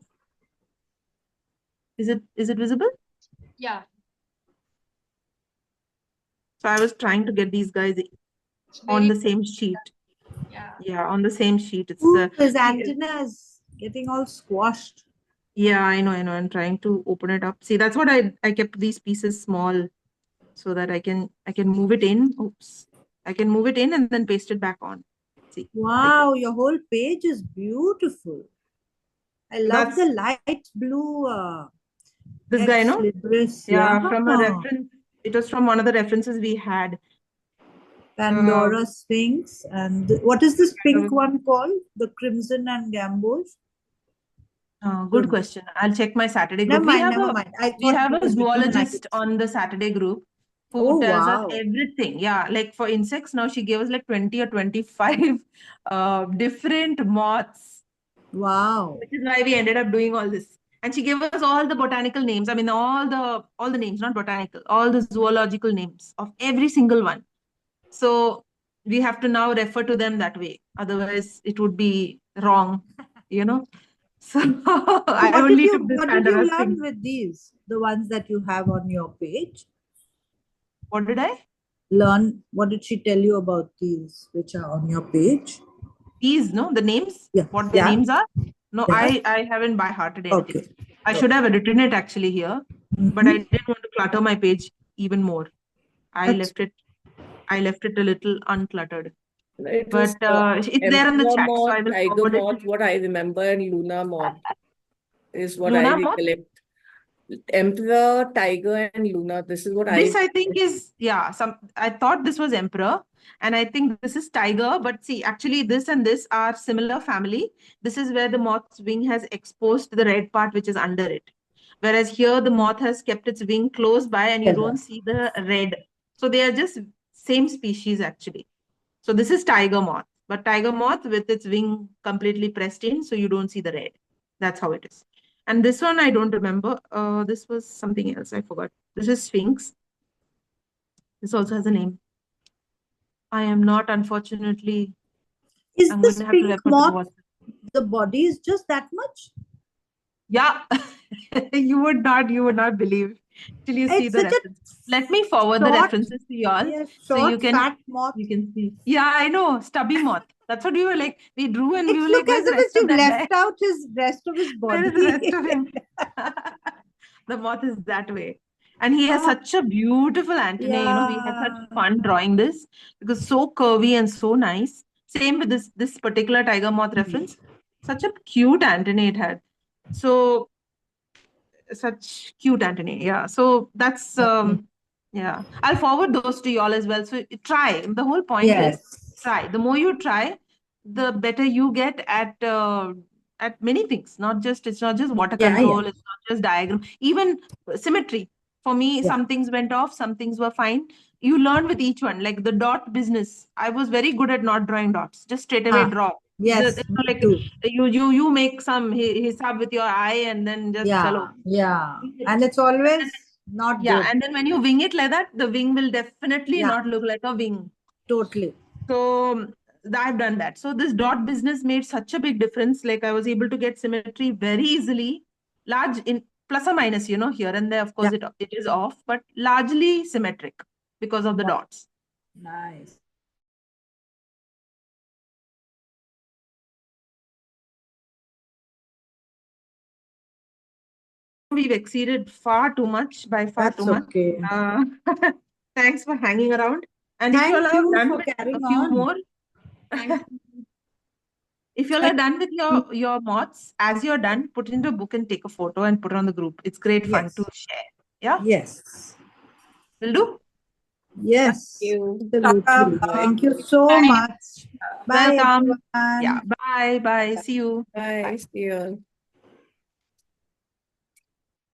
is it visible? Yeah. So I was trying to get these guys It's on very the same sheet. Yeah. Yeah, on the same sheet. It's ooh, his antenna is getting all squashed. yeah, I know. I'm trying to open it up. See, that's what I kept these pieces small so that I can move it in. Oops. I can move it in and then paste it back on. See. Wow, your whole page is beautiful. I love the light blue This guy, ex no? libris. Yeah, Yeah. from a reference. It was from one of the references we had. Pandora Sphinx. And what is this pink one called? The Crimson and Gambos? Good question. I'll check my Saturday group. Never mind. I We thought have it a was different and I zoologist could see. on the Saturday group who Oh, tells us wow. everything. Yeah, like for insects, now she gave us like 20 or 25 different moths. Wow. Which is why we ended up doing all this. And she gave us all the botanical names. I mean, all the names, not botanical, all the zoological names of every single one. So we have to now refer to them that way. Otherwise, it would be wrong, So I What only did took this you Pandora learn Sphinx. with these? The ones that you have on your page? What did I? Learn, what did she tell you about these which are on your page? These, no? The names? Yeah. What the names are? No, Yeah. I haven't by hearted anything. Okay. I should have written it actually here, but I didn't want to clutter my page even more. I left it a little uncluttered. It But was it's there in the Emperor chat, so moth, I will tiger forward it. moth, what I remember, and Luna moth is what I Luna moth? recollect. Emperor, tiger, and Luna. This is what This I think is, I thought this was Emperor, and I think this is Tiger, but see, actually this and this are similar family. This is where the moth's wing has exposed the red part which is under it. Whereas here the moth has kept its wing close by and you don't see the red. So they are just same species actually. So this is tiger moth, but tiger moth with its wing completely pressed in, so you don't see the red. That's how it is. And this one I don't remember. This was something else. I forgot. This is Sphinx. This also has a name. I am not, unfortunately. Is I'm this going to have to pink refer to the moth, WhatsApp. the body is just that much? Yeah, you would not believe till you see It's the such a reference. Let me forward the short, references to you all, yeah, so you short, can fat moth. see. Yeah, I know, stubby moth. That's what we were like. We drew and we It's were look like, as where's the if rest it's of you've that guy? left out his rest of his Where is the rest body. of him? The moth is that way. And he has Ah, such a beautiful antennae. You know, we had such yeah. fun drawing this because so curvy and so nice. Same with this particular tiger moth reference. Such a cute antennae it had. So such cute antennae. Yeah. So that's yeah. I'll forward those to you all as well. So try. The whole point is Yes. try. The more you try, the better you get at many things. It's not just water Yeah, control, yeah. it's not just diagram, even symmetry. For me, Yeah. some things went off, some things were fine. You learn with each one. Like the dot business, I was very good at not drawing dots. Just straight away Ah, draw. yes, me Like too. you make some hisab with your eye and then just chalo. Yeah. Wing it. And it's And then, always not yeah, good. and then when you wing it like that, the wing will definitely Yeah, not look like a wing. totally. So I've done that. So this dot business made such a big difference. Like I was able to get symmetry very easily, large in plus or minus, here and there. Of course, Yeah. it is off, but largely symmetric because of the Wow. dots. Nice. We've exceeded far too much by far That's too much. okay. Thanks for hanging around. And if you all Thank are you done for with a carrying few on. more, Thank if you all are done with your moths, as you're done, put it into a book and take a photo and put it on the group. It's great fun Yes. to share. Yeah, Yes. will do. Yes. you. Absolutely. Thank you so Bye. much. Bye, Welcome. everyone. Yeah, bye. See you. Bye. See you all.